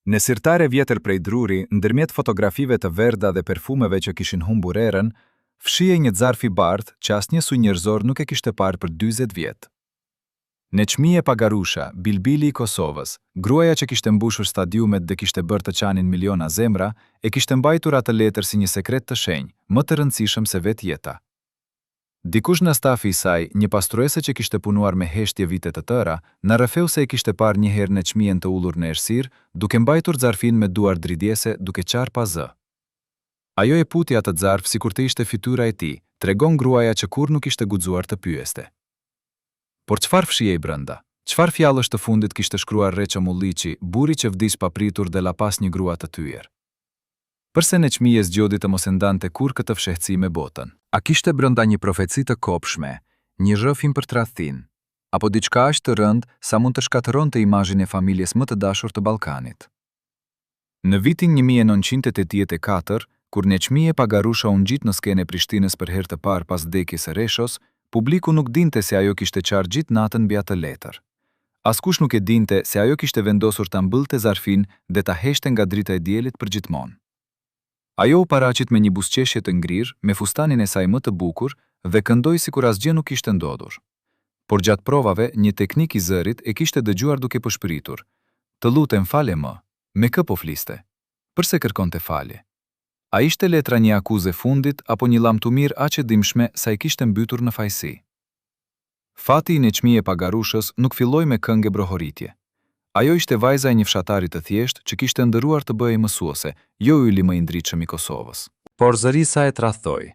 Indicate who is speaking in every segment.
Speaker 1: Në sirtare vjetër prej druri, ndërmjet fotografive të verda dhe perfumeve që kishin humbur erën, fshihej një zarf i bardhë që asnjë sy njerëzor nuk e kishte parë për 40 vjet. Neçmije Pagarusha, bilbili i Kosovës, gruaja që kishte mbushur stadiumet dhe kishte bërë të qanin miliona zemra, e kishte mbajtur atë letër si një sekret të shenjë, më të rëndësishëm se vetë jeta. Dikush në stafi i saj, një pastruese që kishte punuar me heshtje vite të tëra, na rrëfeu se e kishte parë një herë Neçmijen të ulur në errësirë, duke mbajtur zarfin me duar dridhjese duke qarë pa zë. Ajo e puti atë zarf sikur të ishte fytyra e tij, tregon gruaja që kur nuk ishte guxuar të pyeste. Por çfarë fshihej brenda? Çfarë fjallësh të fundit kishte shkruar Reço Mulliqi, burri që vdiq papritur dhe la pas një grua të thyër? Përse Neçmije zgjodhi të mos e ndante kur këtë fshehësi me botën? A kishte brenda një profeci të kopshme, një rrëfim për tradhtin, apo diçka aq të rëndë sa mund të shkatëronte imazhin e familjes më të dashur të Ballkanit? Në vitin 1984, kur Neçmije Pagarusha u ngjit në skenë e Prishtinës për herë të parë pas vdekjes së Reshos, publiku nuk dinte se ajo kishte qarë gjithë natën mbi atë letër. Askush nuk e dinte se ajo kishte vendosur ta mbyllte zarfin dhe ta heqte nga drita e diellit përgjithmonë. Ajo u paraqit me një buzëqeshje të ngrirë, me fustanin e saj më të bukur dhe këndoi sikur asgjë nuk kishte ndodhur. Por gjatë provave, një teknik i zërit e kishte dëgjuar duke përshpëritur. Të lutem fale më, me kë po fliste? Përse kërkonte falje? A ishte letra një akuze fundit apo një lamtumir aq e dimshme sa i kishte mbytur në fajsi? Fati i Neçmije Pagarushës nuk filloi me këngë brohoritje. Ajo ishte vajza e një fshatari të thjeshtë që kishte ndëruar të bëhej mësuese, jo yli më i ndritshëm i Kosovës. Por zërisa e tradhtoi.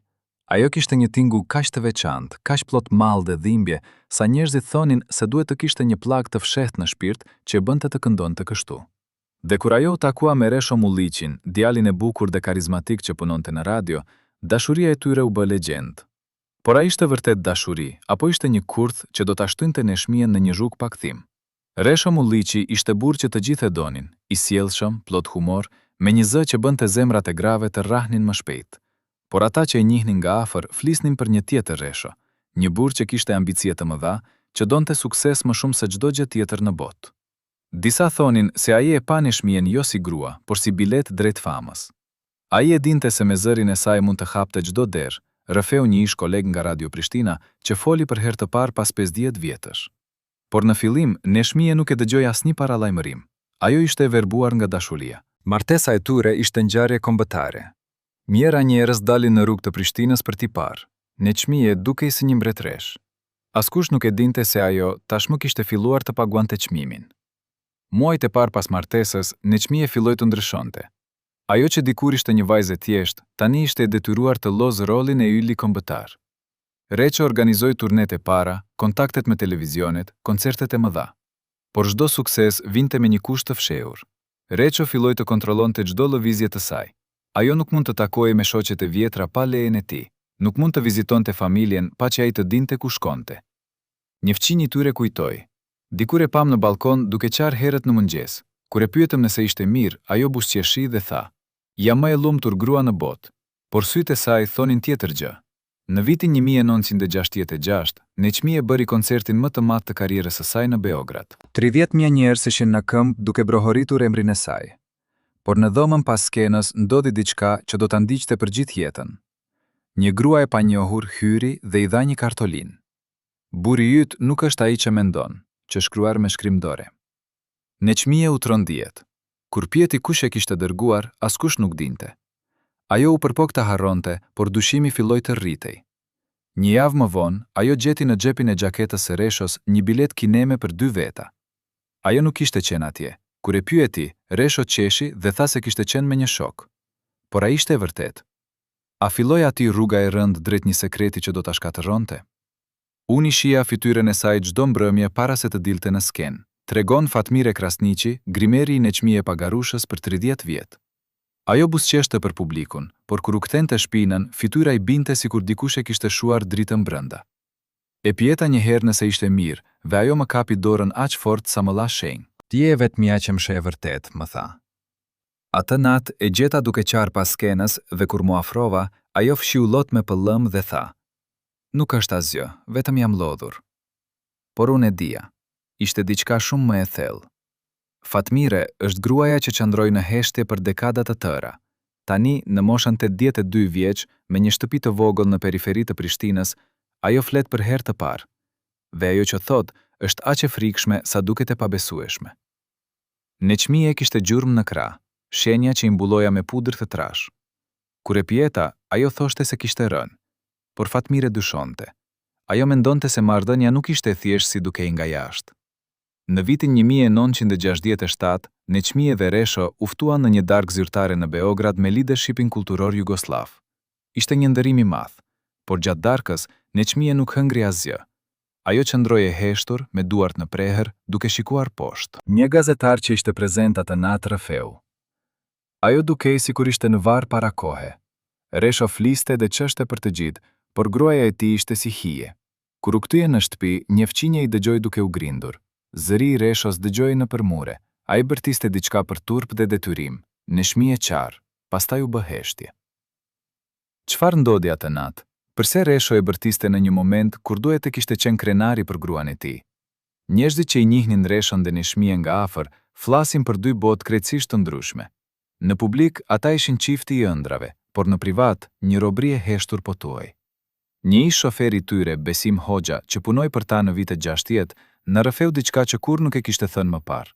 Speaker 1: Ajo kishte një tingull kaq të veçantë, kaq plot mall dhe dhimbje, sa njerëzit thonin se duhet të kishte një pllakë të fshehtë në shpirt që e bënte të këndonte kështu. Dhe kur ajo u takua me Reço Mulliqin, djalin e bukur dhe karizmatik që punonte në radio, dashuria e tyre u bë legjendë. Por a ishte vërtet dashuri, apo ishte një kurth që do ta shtynte Neçmijen në një rrugë pa kthim? Reço Mulliqi ishte burr që të gjithë e donin, i sjellshëm, plot humor, me një zë që bënte zemrat e grave të rrahnin më shpejt. Por ata që e njihnin nga afër flisnin për një tjetër Resho, një burr që kishte ambicie të mëdha, që donte sukses më shumë se çdo gjë tjetër në botë. Disa thonin se ai e pa Neçmijen jo si grua, por si bilet drejt famës. Ai e dinte se me zërin e saj mund të hapte çdo derë, rrëfeu një ish koleg nga Radio Prishtina që foli për herë të parë pas 50 vjetësh. Por në fillim, Neçmije nuk e dëgjoi asnjë paralajmërim. Ajo ishte e verbuar nga dashuria. Martesa e tyre ishte ngjarje kombëtare. Mijëra njerëz dalin në rrugë të Prishtinës për t'i parë. Neçmije dukej si një mbretëresh. Askush nuk e dinte se ajo tashmë kishte filluar të paguante çmimin. Muajt e parë pas martesës, Neçmije filloi të ndryshonte. Ajo që dikur ishte një vajzë e thjeshtë, tani ishte e detyruar të lozë rolin e yli kombëtar. Reço organizoi turnet e para, kontaktet me televizionet, koncertet e mëdha. Por çdo sukses vinte me një kusht të fshehur. Reço filloi të kontrollonte çdo lëvizje të saj. Ajo nuk mund të takohej me shoqet e vjetra pa lejen e tij. Nuk mund të vizitonte familjen pa që ai të dinte ku shkonte. Një fëmijë i tyre kujtoi. Dikur e pam në balkon duke qarë herët në mëngjes. Kur e pyetëm nëse ishte mirë, ajo buzëqeshi dhe tha: "Jam më e lumtur grua në botë." Por sytë e saj thonin tjetër gjë. Në vitin 1966, Neçmije bëri koncertin më të madh të karrierës së saj në Beograd. 30.000 njerëz ishin në këmbë duke brohoritur emrin e saj. Por në dhomën pas skenës ndodhi diçka që do ta ndiqte për gjithë jetën. Një grua e panjohur hyri dhe i dha një kartolinë. "Burri yt nuk është ai që mendon", që shkruar me shkrim dore. Neçmije u trondiet. Kur pyeti kush e kishte dërguar, askush nuk dinte. Ajo u përpok të harronte, por dyshimi filloi të rritej. Një javë më vonë, ajo gjeti në xhepin e xhaketës së Reshos një bilet kineme për 2 veta. Ajo nuk kishte qenë atje. Kur e pyeti, Resho qeshi dhe tha se kishte qenë me një shok. Por a ishte e vërtet? A filloi aty rruga e rëndë drejt një sekreti që do ta shkatërronte? Unë i shija fytyrën e saj çdo mbrëmje para se të dilte në skenë. Tregon Fatmire Krasniqi, grimeri i Neçmije Pagarushës për 30 vjet. Ajo buzëqeshte për publikun, por kur u kthente shpinën, fytyra i binte sikur dikush e kishte shuar dritën brenda. E pyeta një herë nëse ishte mirë, dhe ajo më kapi dorën aq fort sa më la shenjë. "Ti je vetmja që më sheh vërtet", më tha. Atë natë e gjeta duke qarë pas skenës dhe kur mu afrova, ajo fshiu lot me pëllëm dhe tha: "Nuk është asgjë, vetëm jam lodhur." Por unë e dija, ishte diçka shumë më e thellë. Fatmire është gruaja që qëndroi në heshtje për dekada të tëra. Tani, në moshën 82 vjeç, me një shtëpi të vogël në periferi të Prishtinës, ajo flet për herë të parë. Dhe ajo që thot është aq e frikshme sa duket e pabesueshme. Neçmie kishte gjurmë në krah, shenja që i mbulloja me pudër të trash. Kur e pyeta, ajo thoshte se kishte rënë, por Fatmire dyshonte. Ajo mendonte se marrëdhënia nuk ishte thjesht si dukej nga jashtë. Në vitin 1967, Neçmie dhe Resho u ftuan në një darkë zyrtare në Beograd me leadershipin kulturor jugoslav. Ishte një ndërim i madh, por gjatë darkës Neçmie nuk hëngri asgjë. Ajo qëndroi e heshtur, me duart në preher, duke shikuar poshtë. Një gazetar që ishte prezent atë natë rrëfeu. Ajo dukej sikur ishte në varr para kohe. Resho fliste dhe çështe për të gjithë, por gruaja e tij ishte si hije. Kur u kthye në shtëpi, një fqinje i dëgjoi duke u grindur. Zëri i Reshos dëgjoi në përmure. Ai bërtiste diçka për turp dhe detyrim. Neçmie qarë, pastaj u bë heshtje. Çfarë ndodhi atë natë? Përse Resho e bërtiste në një moment kur duhet të kishte qenë krenari për gruan e tij? Njerëzit që i njihnin Reshon dhe Neçmien nga afër, flasin për dy botë krejtësisht të ndryshme. Në publik, ata ishin çifti i ëndrave, por në privat, një robëri e heshtur po thuaj. Një ish shoferi i tyre, Besim Hoxha, që punoi për ta në vitet 60, në rrëfeu diçka që kur nuk e kishte thënë më parë.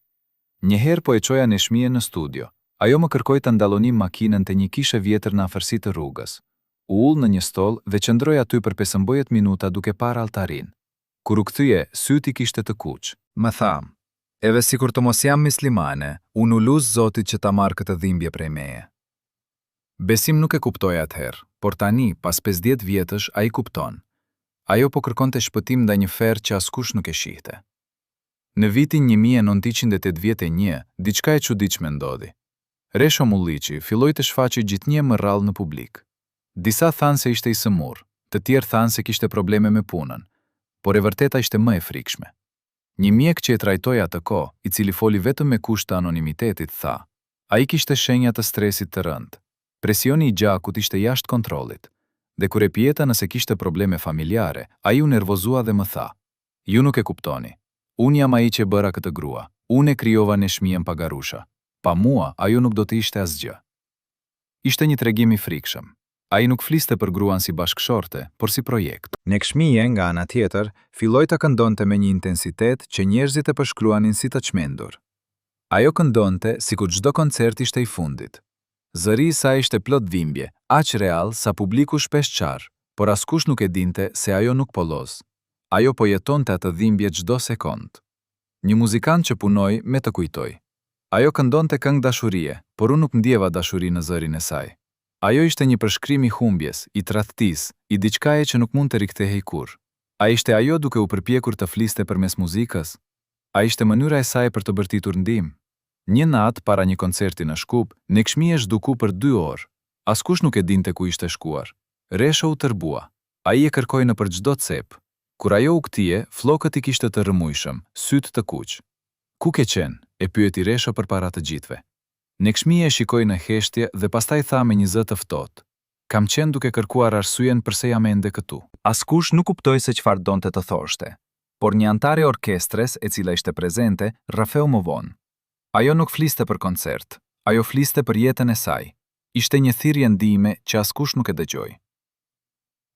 Speaker 1: Njëherë po e çoja Neçmien në studio. Ajo më kërkoi të ndallonim makinën te një kishe vjetër në afërsi të rrugës. U ul në një stol dhe qëndroi aty për 15 minuta duke parë altarin. Kur u kthye, syti kishte të kuq. Më tham, edhe sikur të mos jam muslimane, unë u lut Zotit që ta marr këtë dhimbje prej meje. Besim nuk e kuptoi atëherë, por tani, pas 50 vjetësh, ai kupton. Ajo po kërkonte shpëtim ndaj një ferr që askush nuk e shihte. Në vitin 1981, diçka e çuditshme ndodhi. Resho Mulliqi filloi të shfaqej gjithnjë më rrallë në publik. Disa thanë se ishte i sëmurë, të tjerë thanë se kishte probleme me punën, por e vërteta ishte më e frikshme. Një mjek që e trajtoi atë kohë, i cili foli vetëm me kusht të anonimitetit, tha: ai kishte shenja të stresit të rëndë. Presioni i gjakut ishte jashtë kontrollit. Dhe kur e pyeta nëse kishte probleme familjare, ai u nervozua dhe më tha: ju nuk e kuptoni. Unë jam ai që bëra këtë grua. Unë e krijova Neçmien Pagarusha. Pa mua, ajo nuk do të ishte asgjë. Ishte një tregim i frikshëm. Ai nuk fliste për gruan si bashkëshorte, por si projekt. Neçmie, nga ana tjetër, filloi të këndonte me një intensitet që njerëzit e përshkruanin si të çmendur. Ajo këndonte sikur çdo koncert ishte i fundit. Zëri i saj ishte plot dhimbje, aq real sa publiku shpesh qarë, por askush nuk e dinte se ajo nuk polloz. Ajo po jetonte atë dhimbje çdo sekond. Një muzikant që punoi me të kujtoi. Ajo këndonte këngë dashurie, por unë nuk ndjeva dashuri në zërin e saj. Ajo ishte një përshkrim i humbjes, i tradhtisë, i diçkaje që nuk mund të rikthehej kurrë. A ishte ajo duke u përpjekur të fliste përmes muzikës? A ishte mënyra e saj për të bërtitur ndihmë? Një natë para një koncerti në Shkup, Neçmie zhduku për 2 orë. Askush nuk e dinte ku ishte shkuar. Resho u tërbua. Ai e kërkoi nëpër çdo cep. Kur ajo u kthye, flokët i kishte të rrëmujshëm, sytë të kuq. Ku ke qenë? E pyeti Resho përpara të gjithëve. Neçmie e shikoi në heshtje dhe pastaj tha me një zë të ftohtë: kam qenë duke kërkuar arsyeën pse jam ende këtu. Askush nuk kuptoi se çfarë donte të thoshte, por një antar e orkestrës e cila ishte prezente rrëfeu më vonë. Ajo nuk fliste për koncert, ajo fliste për jetën e saj. Ishte një thirrje ndihme që askush nuk e dëgjoi.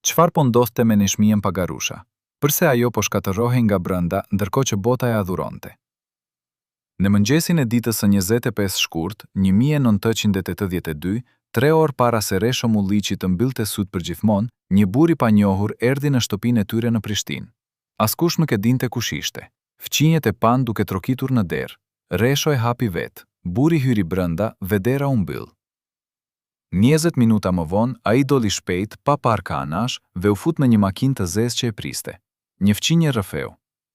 Speaker 1: Çfarë po ndodhte me Neçmien Pagarusha? Përse ajo po shkatërrohej nga brenda ndërkohë që bota e adhuronte? Në mëngjesin e ditës së 25 shkurt, 1982, 3 orë para se Resho Mulliqi të mbyllte syt përgjithmonë, një burr i panjohur erdhi në shtëpinë e tyre në Prishtinë. Askush nuk e dinte kush ishte. Fqinjet e pan duke trokitur në derë. Resho e hapi vetë. Burri hyri brenda dhe dera u mbyll. 20 minuta më vonë, ai doli shpejt, pa parë ka anash, dhe u fut në një makinë të zezë që e priste. Një fqinje rrëfeu.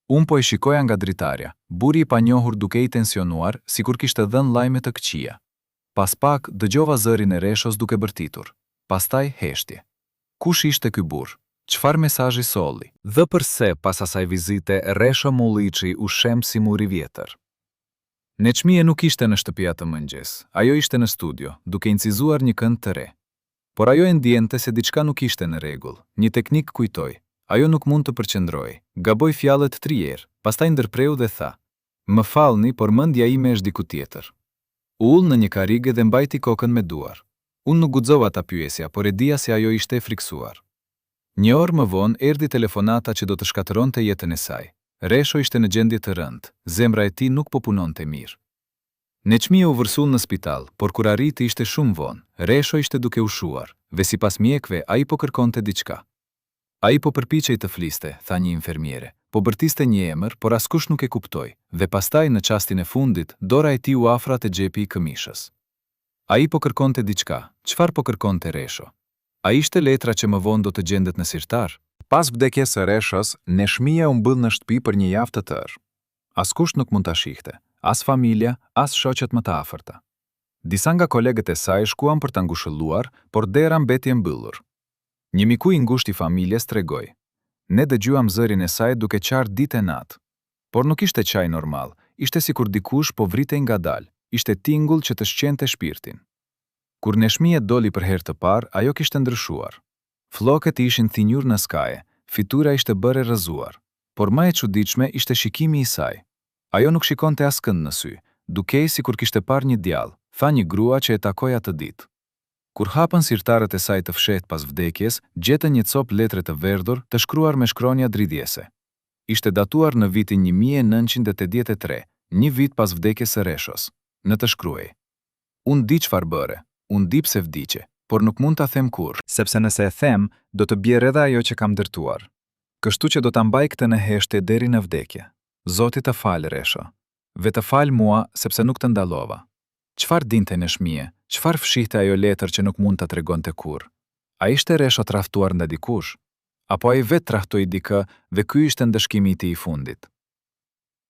Speaker 1: Unë po e shikoja nga dritarja, burri i panjohur duke i tensionuar, sikur kishte dhënë lajme të këqija. Pas pak, dëgjova zërin e Reshos duke bërtitur. Pastaj heshtje. Kush ishte ky burr? Çfarë mesazhi solli? Dhe përse pas asaj vizite Resho Mulliqi u shem si muri vjetër? Neçmie nuk ishte në shtëpi atë mëngjes. Ajo ishte në studio, duke incizuar një këngë të re. Por ajo e ndjente se diçka nuk ishte në rregull. Një teknik kujtoi. Ajo nuk mund të përqendroi. Gaboi fjalët 3 herë, pastaj ndërpreu dhe tha: Më falni, por mendja ime është diku tjetër. U ul në një karrige dhe mbajti kokën me duar. Unë nuk guxova ta pyesja, por e dija se ajo ishte e friksuar. Një orë më vonë erdhi telefonata që do të shkatëronte jetën e saj. Resho ishte në gjendje të rëndë, zemra e tij nuk po punonte mirë. Neçmia u vërsul në spital, por kur arriti ishte shumë vonë. Resho ishte duke u shuar, dhe sipas mjekëve ai po kërkonte diçka. Ai po përpiqej të fliste, tha një infermiere, po bërtiste një emër, por askush nuk e kuptoi, dhe pastaj në çastin e fundit dora e tij u afra te xhepi i këmishës. Ai po kërkonte diçka. Çfarë po kërkonte Resho? A ishte letra që më vonë do të gjendet në sirtar? Pas vdekjes së Reshos, Neshmia u mbyll në shtëpi për një javë të tërë. Askush nuk mund ta shihte, as familja, as shoqet më të afërta. Disa nga kolegët e saj shkuan për ta ngushëlluar, por dera mbeti e mbyllur. Një miku i ngushtë i familjes tregoi: "Ne dëgjuam zërin e saj duke qarë ditë e natë. Por nuk ishte qaj normal, ishte sikur dikush po vritej ngadalë, ishte tingull që të shqente shpirtin." Kur Neshmia doli për herë të parë, ajo kishte ndryshuar. Flokët ishin thinjur në skaje, fytyra ishte bërë e rrëzuar, por më e çuditshme ishte shikimi i saj. Ajo nuk shikonte askënd në sy, dukej sikur kishte parë një djalë, tha një grua që e takoi atë ditë. Kur hapën sirtarët e saj të fshehtë pas vdekjes, gjetën një copë letre të verdhur të shkruar me shkronja dridhjese. Ishte datuar në vitin 1983, një vit pas vdekjes së Reshos. Në të shkruaj: "Unë di çfarë bëre, unë di pse vdiqe, por nuk mund ta them kurrë, sepse nëse e them, do të bjerë edhe ajo që kam ndërtuar. Kështu që do ta mbaj këtë në heshtje deri në vdekje. Zoti të falë, Resho. Ve të falë mua sepse nuk të ndalova." Çfarë dinte Neshmia? Çfarë fshihte ajo letër që nuk mund ta tregonte kurrë? A ishte Resho trahtuar nga dikush? Apo ai vetë trahtoi dikë dhe ky ishte ndëshkimi i tij i fundit?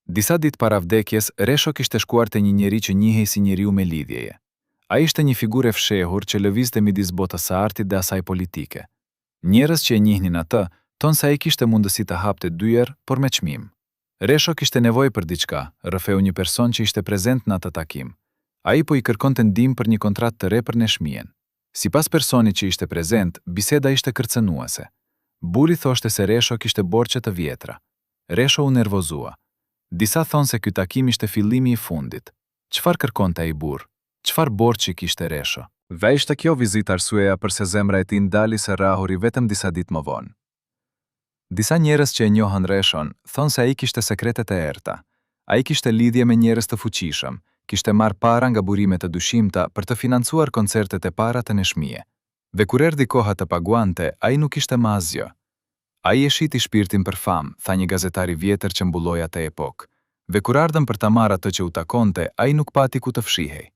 Speaker 1: Disa ditë para vdekjes, Resho kishte shkuar te një njeri që njihej si njeriu me lidhjeje. Ai ishte një figurë e fshehur që lëvizte midis botës së artit dhe asaj politike. Njerëz që e njihnin atë, thonë se ai kishte mundësi të hapte dyer, por me çmim. Resho kishte nevojë për diçka, rrëfeu një person që ishte prezent në atë takim. Ai po i kërkonte ndihmë për një kontratë të re për Neshmien. Sipas personit që ishte prezent, biseda ishte kërcënuese. Buri thoshte se Resho kishte borxhe të vjetra. Resho u nervozua. Disa thonë se ky takim ishte fillimi i fundit. Çfarë kërkonte ai burr? Çfarë borxhi kishte Resho? Dhe ishte kjo vizitë arsyeja përse zemra e tij ndali së rrahuri vetëm disa ditë më vonë. Disa njerëz që e njohën Reshon thonë se ai kishte sekretet e errta. Ai kishte lidhje me njerëz të fuqishëm, kishte marrë para nga burime të dyshimta për të financuar koncertet e para të Neshmie. Dhe kur erdhi koha të paguante, ai nuk ishte më asgjë. Ai e shiti shpirtin për famë, tha një gazetar i vjetër që mbulloi atë epokë. Dhe kur ardhën për ta marrë atë që u takonte, ai nuk pati ku të fshihej.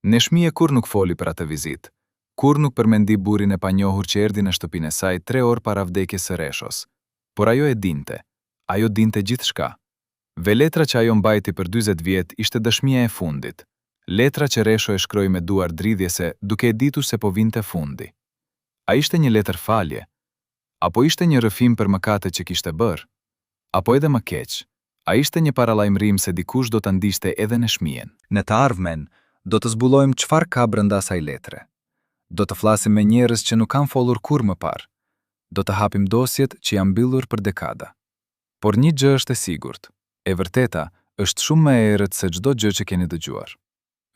Speaker 1: Neshmia kur nuk foli për atë vizitë. Kur nuk përmendi burrin e panjohur që erdhi në shtëpinë e saj 3 orë para vdekjes së Reshos. Por ajo e dinte. Ajo dinte gjithçka. Ve letra që ajo mbajti për 40 vjet ishte dëshmia e fundit. Letra që Resho e shkroi me duar dridhjese, duke e ditur se po vinte fundi. A ishte një letër falje? Apo ishte një rrëfim për mëkatet që kishte bërë? Apo edhe më keq, a ishte një paralajmërim se dikush do ta ndiqte edhe Neshmien? Në të ardhmen, do të zbulojmë çfarë ka brenda asaj letre. Do të flasim me njerëz që nuk kanë folur kurrë më parë. Do të hapim dosjet që janë mbyllur për dekada. Por një gjë është e sigurt. E vërteta është shumë më e errët se çdo gjë që keni dëgjuar.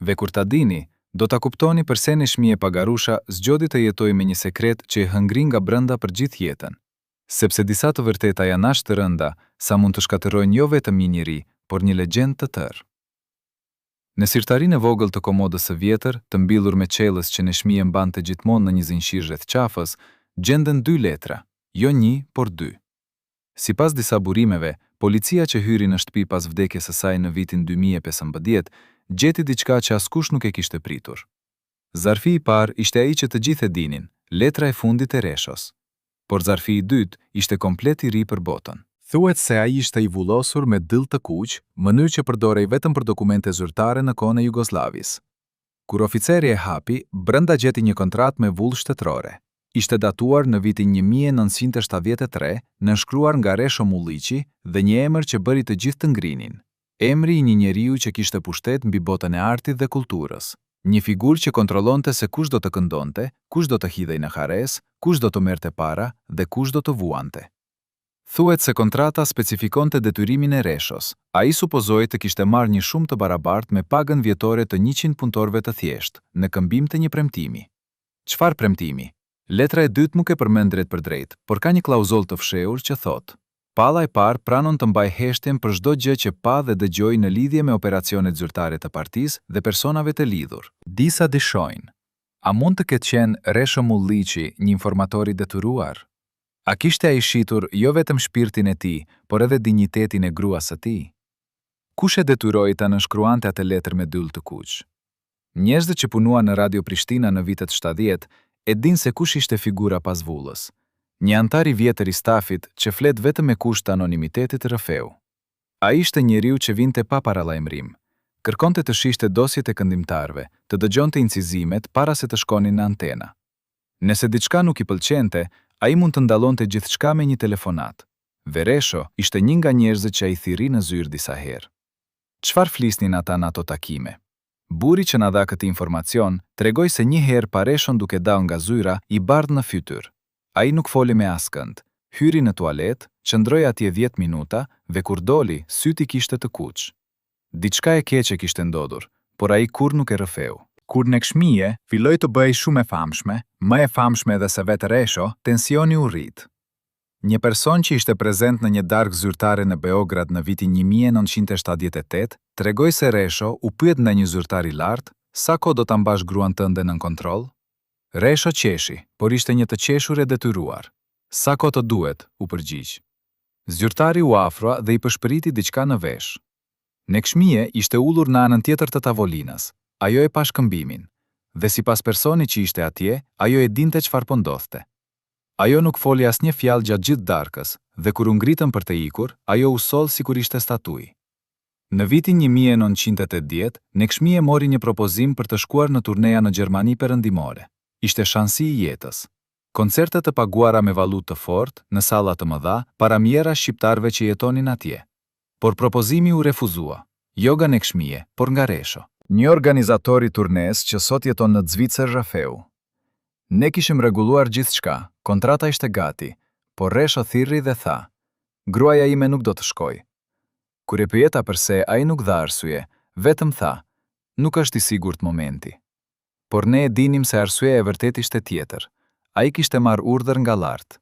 Speaker 1: Dhe kur ta dini, do ta kuptoni pse Neshmia Pagarusha zgjodhi të jetojë me një sekret që e hëngri nga brenda për gjithë jetën. Sepse disa të vërteta janë aq të rënda sa mund të shkatërrojnë jo vetëm një njeri, por një legjendë të tërë. Në sirtarinë e vogël të komodës së vjetër, të mbyllur me çelës që Neshmia mbante gjithmonë në një zinxhir rreth qafës, gjenden 2 letra, jo 1, por 2. Sipas disa burimeve, policia që hyri në shtëpi pas vdekjes së saj në vitin 2015, gjeti diçka që askush nuk e kishte pritur. Zarfi i parë ishte ai që të gjithë e dinin, letra e fundit e Reshos. Por zarfi i dytë ishte komplet i ri për botën. Thuhet se ai ishte i vullosur me dyll të kuq, mënyrë që përdorej vetëm për dokumente zyrtare në kohën e Jugosllavisë. Kur oficeri e hapi, brenda gjeti një kontratë me vull shtetërore. Ishte datuar në vitin 1973, nënshkruar nga Resho Mulliqi dhe një emër që bëri të gjithë të ngrinin. Emri i një njeriu që kishte pushtet mbi botën e artit dhe kulturës. Një figurë që kontrollonte se kush do të këndonte, kush do të hidhej në hares, kush do të merrte para dhe kush do të vuante. Thuhet se kontrata specifikonte detyrimin e Reshos. Ai supozoi të kishte marrë një shumë të barabartë me pagën vjetore të 100 punëtorëve të thjeshtë, në këmbim të një premtimi. Çfarë premtimi? Letra e dytë nuk e përmend drejt për drejt, por ka një klauzull të fshehur që thotë: palla e parë pranon të mbajë heshtjen për çdo gjë që pa dhe dëgjoi në lidhje me operacionet zyrtare të partisë dhe personave të lidhur. Disa dishojnë: a mund të ketë qenë Resho Mulliqi një informator i detyruar? A kishte ai shitur jo vetëm shpirtin e tij, por edhe dinjitetin e gruas së tij? Kush e detyroi ta nënshkruante atë letër me dyll të kuq? Njerëzit që punuan në Radio Prishtina në vitet 70 e dinë se kush ishte figura pas vullës. Një antar i vjetër i stafit që flet vetëm me kusht të anonimitetit rrëfeu. Ai ishte njeriu që vinte pa paralajmërim. Kërkonte të shihte dosjet e këndimtarëve, të dëgjonte incizimet para se të shkonin në antena. Nëse diçka nuk i pëlqente, ai mund të ndallonte gjithçka me një telefonat. Resho ishte një nga njerëzit që ai thirri në zyrë disa herë. Çfarë flisnin ata në ato takime? Burri që na dha këtë informacion tregoi se një herë pa Reshon duke dalë nga zyra i bardh në fytyr. Ai nuk foli me askënd. Hyri në tualet, qëndroi atje 10 minuta dhe kur doli, syti kishte të kuq. Diçka e keqe kishte ndodhur, por ai kur nuk e rrëfeu. Kur në Kshmije filloi të bëhej shumë e famshme, më e famshme edhe se vetë Resho, tensioni u rrit. Një person që ishte prezent në një darkë zyrtare në Beograd në vitin 1978, tregoi se Resho u pyet nga një zyrtar i lartë, sa kohë do ta mbash gruan tënde nën kontroll? Resho qeshi, por ishte një të qeshur e detyruar. Sa kohë të duhet, u përgjigj. Zyrtari u afroa dhe i përshpëriti diçka në vesh. Në Kshmije ishte ullur në anën tjetër të tavolinës. Ajo e pa shkëmbimin, dhe sipas personi që ishte atje, ajo e dinte çfarë po ndodhte. Ajo nuk foli asnjë fjalë gjatë gjithë darkës, dhe kur u ngritën për të ikur, ajo u soll sikur ishte statuj. Në vitin 1980, në Kshmije mori një propozim për të shkuar në turneja në Gjermani perëndimore. Ishte shansi i jetës. Koncerte të paguara me valutë të fortë, në salla të mëdha, para mijëra shqiptarëve që jetonin atje. Por propozimi u refuzua, jo nga Kshmije, por nga Resho, një organizator i turnes që sot jeton në Zvicër rrëfeu. Ne kishim rregulluar gjithçka, kontrata ishte gati, por Resho thirri dhe tha: gruaja ime nuk do të shkoj. Kur e pyeta përse, ai nuk dha arsye, vetëm tha: nuk është i sigurt momenti. Por ne e dinim se arsyeja e vërtet ishte tjetër. Ai kishte marrë urdhër nga lart.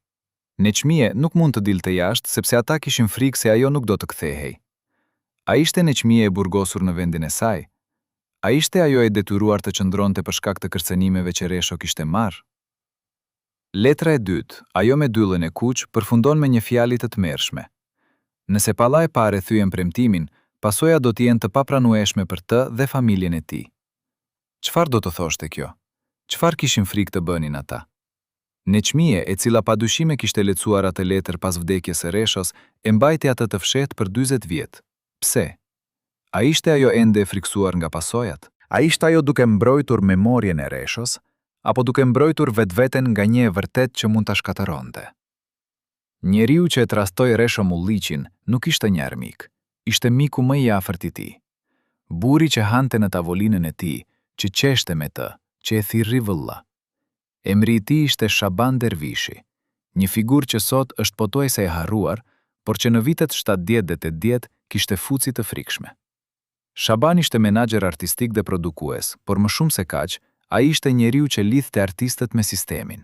Speaker 1: Në Kshmije nuk mund të dilte jashtë sepse ata kishin frikë se ajo nuk do të kthehej. Ai ishte në Kshmije e burgosur në vendin e saj. A ishte ajo e detyruar të qëndronte për shkak të kërcënimeve që Resho kishte marrë? Letra e dytë, ajo me dyllën e kuq, përfundon me një fjalë të tmerrshme. Nëse palla e parë thyen premtimin, pasoja do të jenë të papranueshme për të dhe familjen e tij. Çfarë do të thoshte kjo? Çfarë kishin frikë të bënin ata? Në Kshmije, e cila padyshime kishte lecuar atë letër pas vdekjes së Reshos, e mbajti atë të fshehtë për 40 vjet. Pse? A ishte ajo ende e friksuar nga pasojat? A ishte ajo duke mbrojtur memorien e Reshos, apo duke mbrojtur vetveten nga një e vërtet që mund ta shkatëronte? Njeriu që e trastoi Resho Mulliqin nuk ishte një armik, ishte miku më i afërt i tij. Burri që hante në tavolinën e tij, që qeshte me të, që e thirri vëlla. Emri i tij ishte Shaban Dervishi, një figurë që sot është pothuajse e harruar, por që në vitet 70 dhe 80 kishte fuci të frikshme. Shaban ishte menaxher artistik dhe produkues, por më shumë se kaq, ai ishte njeriu që lidhte artistët me sistemin.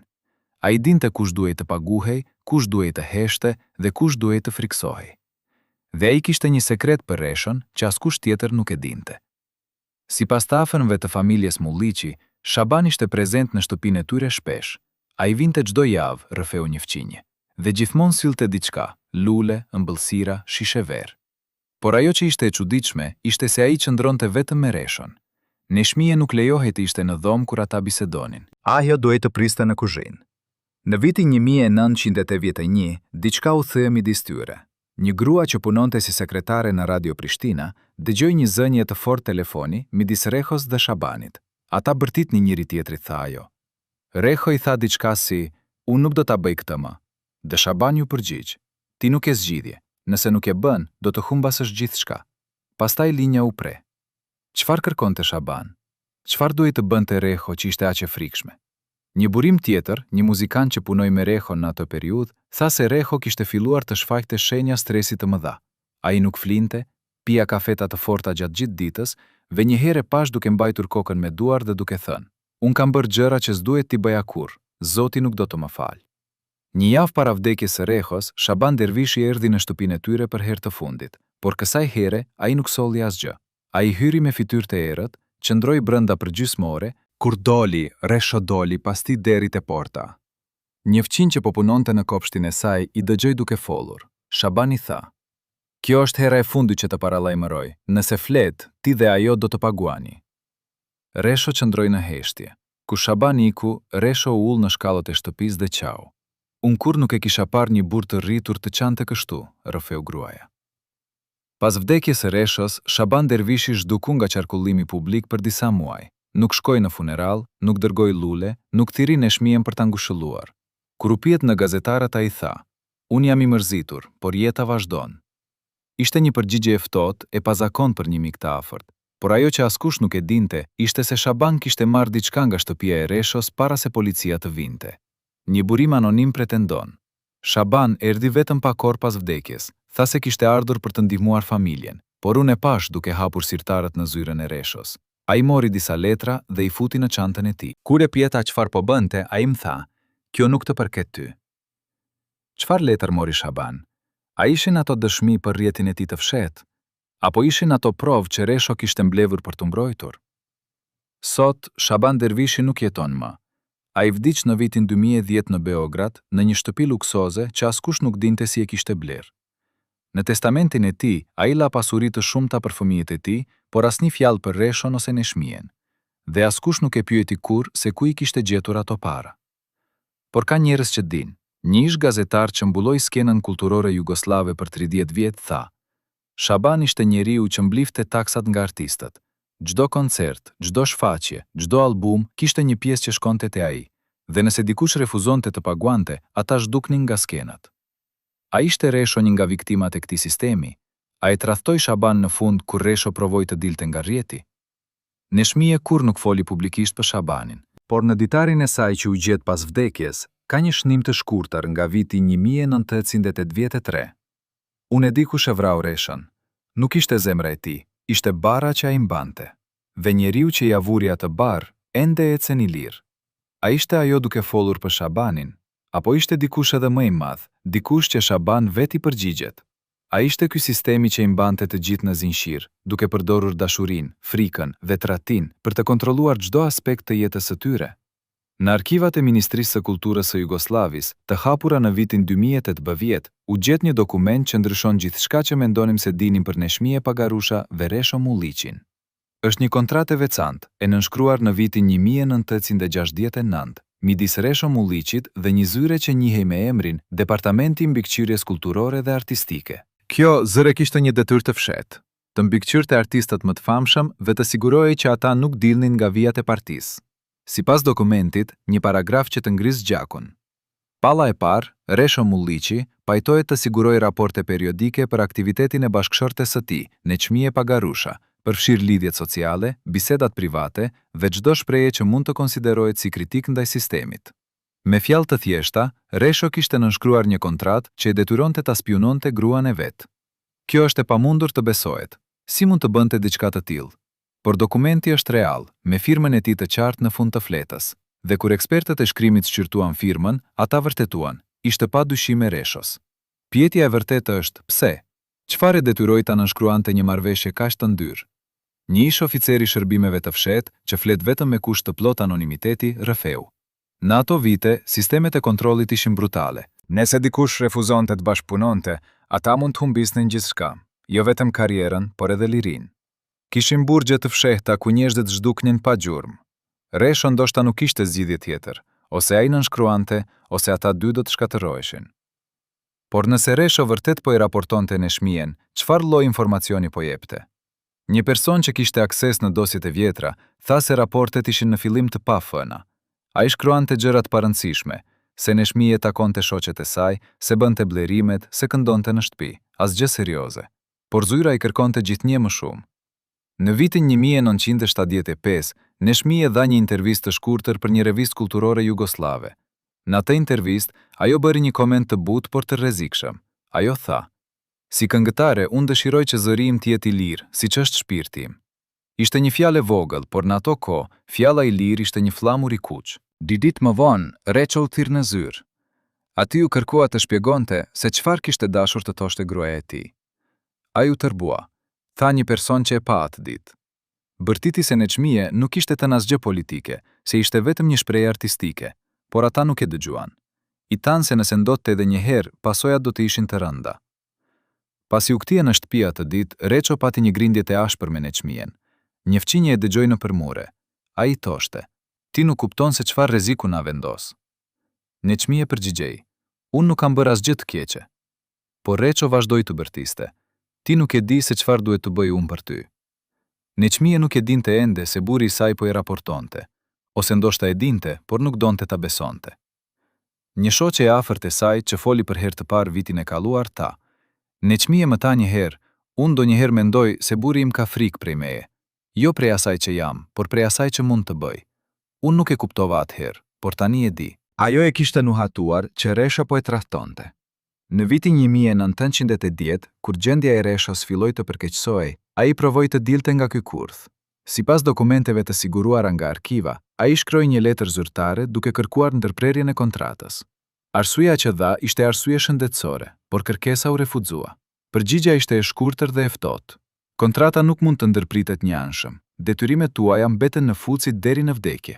Speaker 1: Ai dinte kush duhej të paguhej, kush duhej të heshte dhe kush duhej të friksohej. Dhe ai kishte një sekret për Reshon që askush tjetër nuk e dinte. Sipas të afërmve të familjes Mulliqi, Shaban ishte prezent në shtëpinë e tyre shpesh. Ai vinte çdo javë, rrëfeu një fqinje, dhe gjithmonë sillte diçka, lule, ëmbëlsira, shishe verë. Por ajo që ishte e çuditshme ishte se ai qëndronte vetëm me Reshon. Në Kshmije nuk lejohej të ishte në dhomë kur ata bisedonin. Ajo duhej të priste në kuzhinë. Në vitin 1981, diçka u thye midis tyre. Një grua që punonte si sekretare në Radio Prishtina dëgjoi një zënje të fortë telefoni midis Reshos dhe Shabanit. Ata bërtitnin njëri tjetrit, tha ajo. Resho i tha diçka si: unë nuk do ta bëj këtë më. Dhe Shaban ju përgjigj: ti nuk e zgjidhje. Nëse nuk e bën, do të humbasësh gjithçka. Pastaj linja u pre. Çfarë kërkonte Shaban? Çfarë duhej të bënte Resho që ishte aq e frikshme? Një burim tjetër, një muzikant që punoi me Rehon në atë periudhë, tha se Reho kishte filluar të shfaqte shenja stresit të mëdha. Ai nuk flinte, pija kafeta të forta gjatë gjithë ditës, dhe një herë pash duke mbajtur kokën me duar dhe duke thënë: "Unë kam bërë gjëra që s'duhet t'i bëja kurrë, Zoti nuk do të më falë." Një javë para vdekjes së Rehos, Shaban Dervishi erdhi në shtëpinë e tyre për herë të fundit, por kësaj here ai nuk solli asgjë. Ai hyri me fytyrë të errët, qëndroi brenda për gjysmore, kur doli, Resho doli pas tij deri te porta. Një fqin që po punonte në kopshtin e saj i dëgjoi duke folur. Shabani tha: "Kjo është hera e fundit që të paralajmëroj. Nëse flet, ti dhe ajo do të paguani." Resho qëndroi në heshtje. Ku Shabani iku, Resho u ul në shkallët e shtëpisë dhe qau. "Unë kur nuk e kisha parë një burr të rritur të qante kështu", rrëfeu gruaja. Pas vdekjes së Reshos, Shaban Dervishi zhduku nga qarkullimi publik për disa muaj. Nuk shkoi në funeral, nuk dërgoi lule, nuk thiri Neshmien për ta ngushëlluar. Kur u pyet në gazetarët, ai tha: "Unë jam i mërzitur, por jeta vazhdon." Ishte një përgjigje e ftohtë e pazakon për një mik të afërt, por ajo që askush nuk e dinte ishte se Shaban kishte marrë diçka nga shtëpia e Reshos para se policia të vinte. Një burim anonim pretendon: Shaban erdhi vetëm pak orë pas vdekjes, tha se kishte ardhur për të ndihmuar familjen, por unë e pash duke hapur sirtarët në zyrën e Reshos. Ai mori disa letra dhe i futi në çantën e tij. Kur e pyeta çfarë po bënte, ai më tha: "Kjo nuk të përket ty." Çfarë letër mori Shaban? A ishin ato dëshmi për rrjetin e tij të fshehtë? Apo ishin ato provë që Resho kishte mblevur për të mbrojtur? Sot, Shaban Dervishi nuk jeton më. Ai vdiq në vitin 2010 në Beograd, në një shtëpi luksoze që askush nuk dinte si e kishte blerë. Në testamentin e tij, ai la pasuri të shumta për fëmijët e tij, por asnjë fjalë për Reshon ose Neshmien. Dhe askush nuk e pyeti kurrë se ku i kishte gjetur ato para. Por ka njerëz që dinë. Një ish gazetar që mbulloi skenën kulturore jugoslave për 30 vjet tha: "Shaban ishte njeriu që mblifte taksat nga artistët. Çdo koncert, çdo shfaqje, çdo album kishte një pjesë që shkonte te ai, dhe nëse dikush refuzonte të paguante, ata zhduknin nga skenat." A ishte Resho një nga viktimat e këtij sistemi? A e tradhtoi Shaban në fund kur Resho provoi të dilte nga rrjeti? Neshmie kur nuk foli publikisht për Shabanin, por në ditarin e saj që u gjet pas vdekjes, ka një shënim të shkurtër nga viti 1983. "Unë e di kush e vrau Reshën. Nuk ishte zemra e tij, ishte bara që ai mbante. Dhe njeriu që ia vuri atë barë, ende ecën i lirë. A ishte ajo duke folur për Shabanin? Apo ishte dikush edhe më i madh, dikush që Shaban veti përgjigjet? A ishte ky sistemi që i mbante të gjithë në zinxhir, duke përdorur dashurinë, frikën dhe tradhtin për të kontrolluar çdo aspekt të jetës së tyre? Në arkivat e Ministrisë së Kulturës së Jugosllavisë, të hapura në vitin 2018, u gjet një dokument që ndryshon gjithçka që mendonim se dinim për Neshmie Pagarusha dhe Resho Mulliqin. Është një kontratë e veçantë, e nënshkruar në vitin 1969, midis Resho Mulliqit dhe një zyre që njihej me emrin Departamenti Mbikëqyrjes Kulturore dhe Artistike. Kjo zyre kishte një detyrë të fshehtë, të mbikëqyrte artistët më të famshëm dhe të sigurohej që ata nuk dilnin nga vijat e partisë. Sipas dokumentit, një paragraf që të ngris gjakun. Palla e parë, Resho Mulliqi, pajtohet të sigurojë raporte periodike për aktivitetin e bashkëshortes së tij, Neshmie Pagarusha, përfshir lidhjet sociale, bisedat private dhe çdo shprehje që mund të konsiderohet si kritik ndaj sistemit. Me fjalë të thjeshta, Resho kishte nënshkruar një kontratë që e detyronte ta spiononte gruan e vet. Kjo është e pamundur të besohet. Si mund të bënte diçka të tillë? Por dokumenti është real, me firmën e tij të qartë në fund të fletës. Dhe kur ekspertët e shkrimit shqyrtuan firmën, ata vërtetuan, ishte pa dyshime Reshos. Pyetja e vërtetë është, pse? Çfarë e detyroi ta nënshkruante një marrëveshje kaq të ndyrë? Një ish oficer i shërbimeve të fshehtë, që flet vetëm me kusht të plot anonimiteti, rrëfeu. Në ato vite, sistemet e kontrollit ishin brutale. Nëse dikush refuzonte të bashkëpunonte, ata mund të humbisnin gjithçka, jo vetëm karrierën, por edhe lirinë. Kishin burgje të fshehta ku njerëzit zhduknin pa gjurmë. Resho ndoshta nuk kishte zgjidhje tjetër, ose ai nënshkruante, ose ata dy do të shkatërroheshin. Por nëse Resho vërtet po i raportonte Neshmien, çfarë lloj informacioni po jepte? Një person që kishte akses në dosjet e vjetra, tha se raportet ishin në fillim të pafëna. Ai shkruante gjëra të parëndësishme, se Neshmie takonte shoqet e saj, se bënte blerimet, se këndonte në shtëpi, asgjë serioze. Por zyra i kërkonte gjithnjë më shumë. Në vitin 1975, Neshmije dha një intervistë të shkurtër për një revistë kulturore jugoslave. Në atë intervistë, ajo bëri një koment të butë por të rrezikshëm. Ajo tha: "Si këngëtare, unë dëshiroj që zëri im të jetë i lirë, siç është shpirti im." Ishte një fjalë e vogël, por në ato kohë, fjala i lirë ishte një flamur i kuq. Ditë më vonë, Reço u thirr në zyrë. Aty u kërkua të shpjegonte se çfarë kishte dashur të thoshte gruaja e tij. Ai u tërbua. Tha një person që e pa atë ditë. Bërtiti se Neçmije nuk ishte të asgjë politike, se ishte vetëm një shprehje artistike, por ata nuk e dëgjuan. I thanë se nëse ndotte edhe një herë, pasojat do të ishin të rënda. Pasi u kthye në shtëpi atë ditë, Reço pati një grindje të ashpër me Neçmijen. Një fqinje e dëgjoi në përmure. Ai thoshte: "Ti nuk kupton se çfarë rreziku na vendos." Neçmije përgjigjej: "Unë nuk kam bërë asgjë të keqe." Por Reço vazhdoi të bërtiste: "Ti nuk e di se çfarë duhet të bëj unë për ty." Neçmije nuk e dinte ende se burri i saj po i raportonte, ose ndoshta e dinte, por nuk donte ta besonte. Një shoqe e afërt e saj që foli për herë të parë vitin e kaluar tha: "Neçmije më tha një herë, unë ndonjëherë mendoj se burri im ka frikë prej meje, jo prej asaj që jam, por prej asaj që mund të bëj." Unë nuk e kuptova atëherë, por tani e di. Ajo e kishte nuhatuar që Resha po e tradhtonte. Në vitin 1910, kur gjendja e Reshos filloi të përkeqësohej, ai provoi të dilte nga ky kurth. Sipas dokumenteve të siguruara nga arkiva, ai shkroi një letër zyrtare duke kërkuar ndërprerjen e kontratës. Arsyeja që dha ishte arsye shëndetësore, por kërkesa u refuzua. Përgjigjja ishte e shkurtër dhe e ftohtë. "Kontrata nuk mund të ndërpritet një anshëm. Detyrimet tuaja mbeten në fuqi deri në vdekje."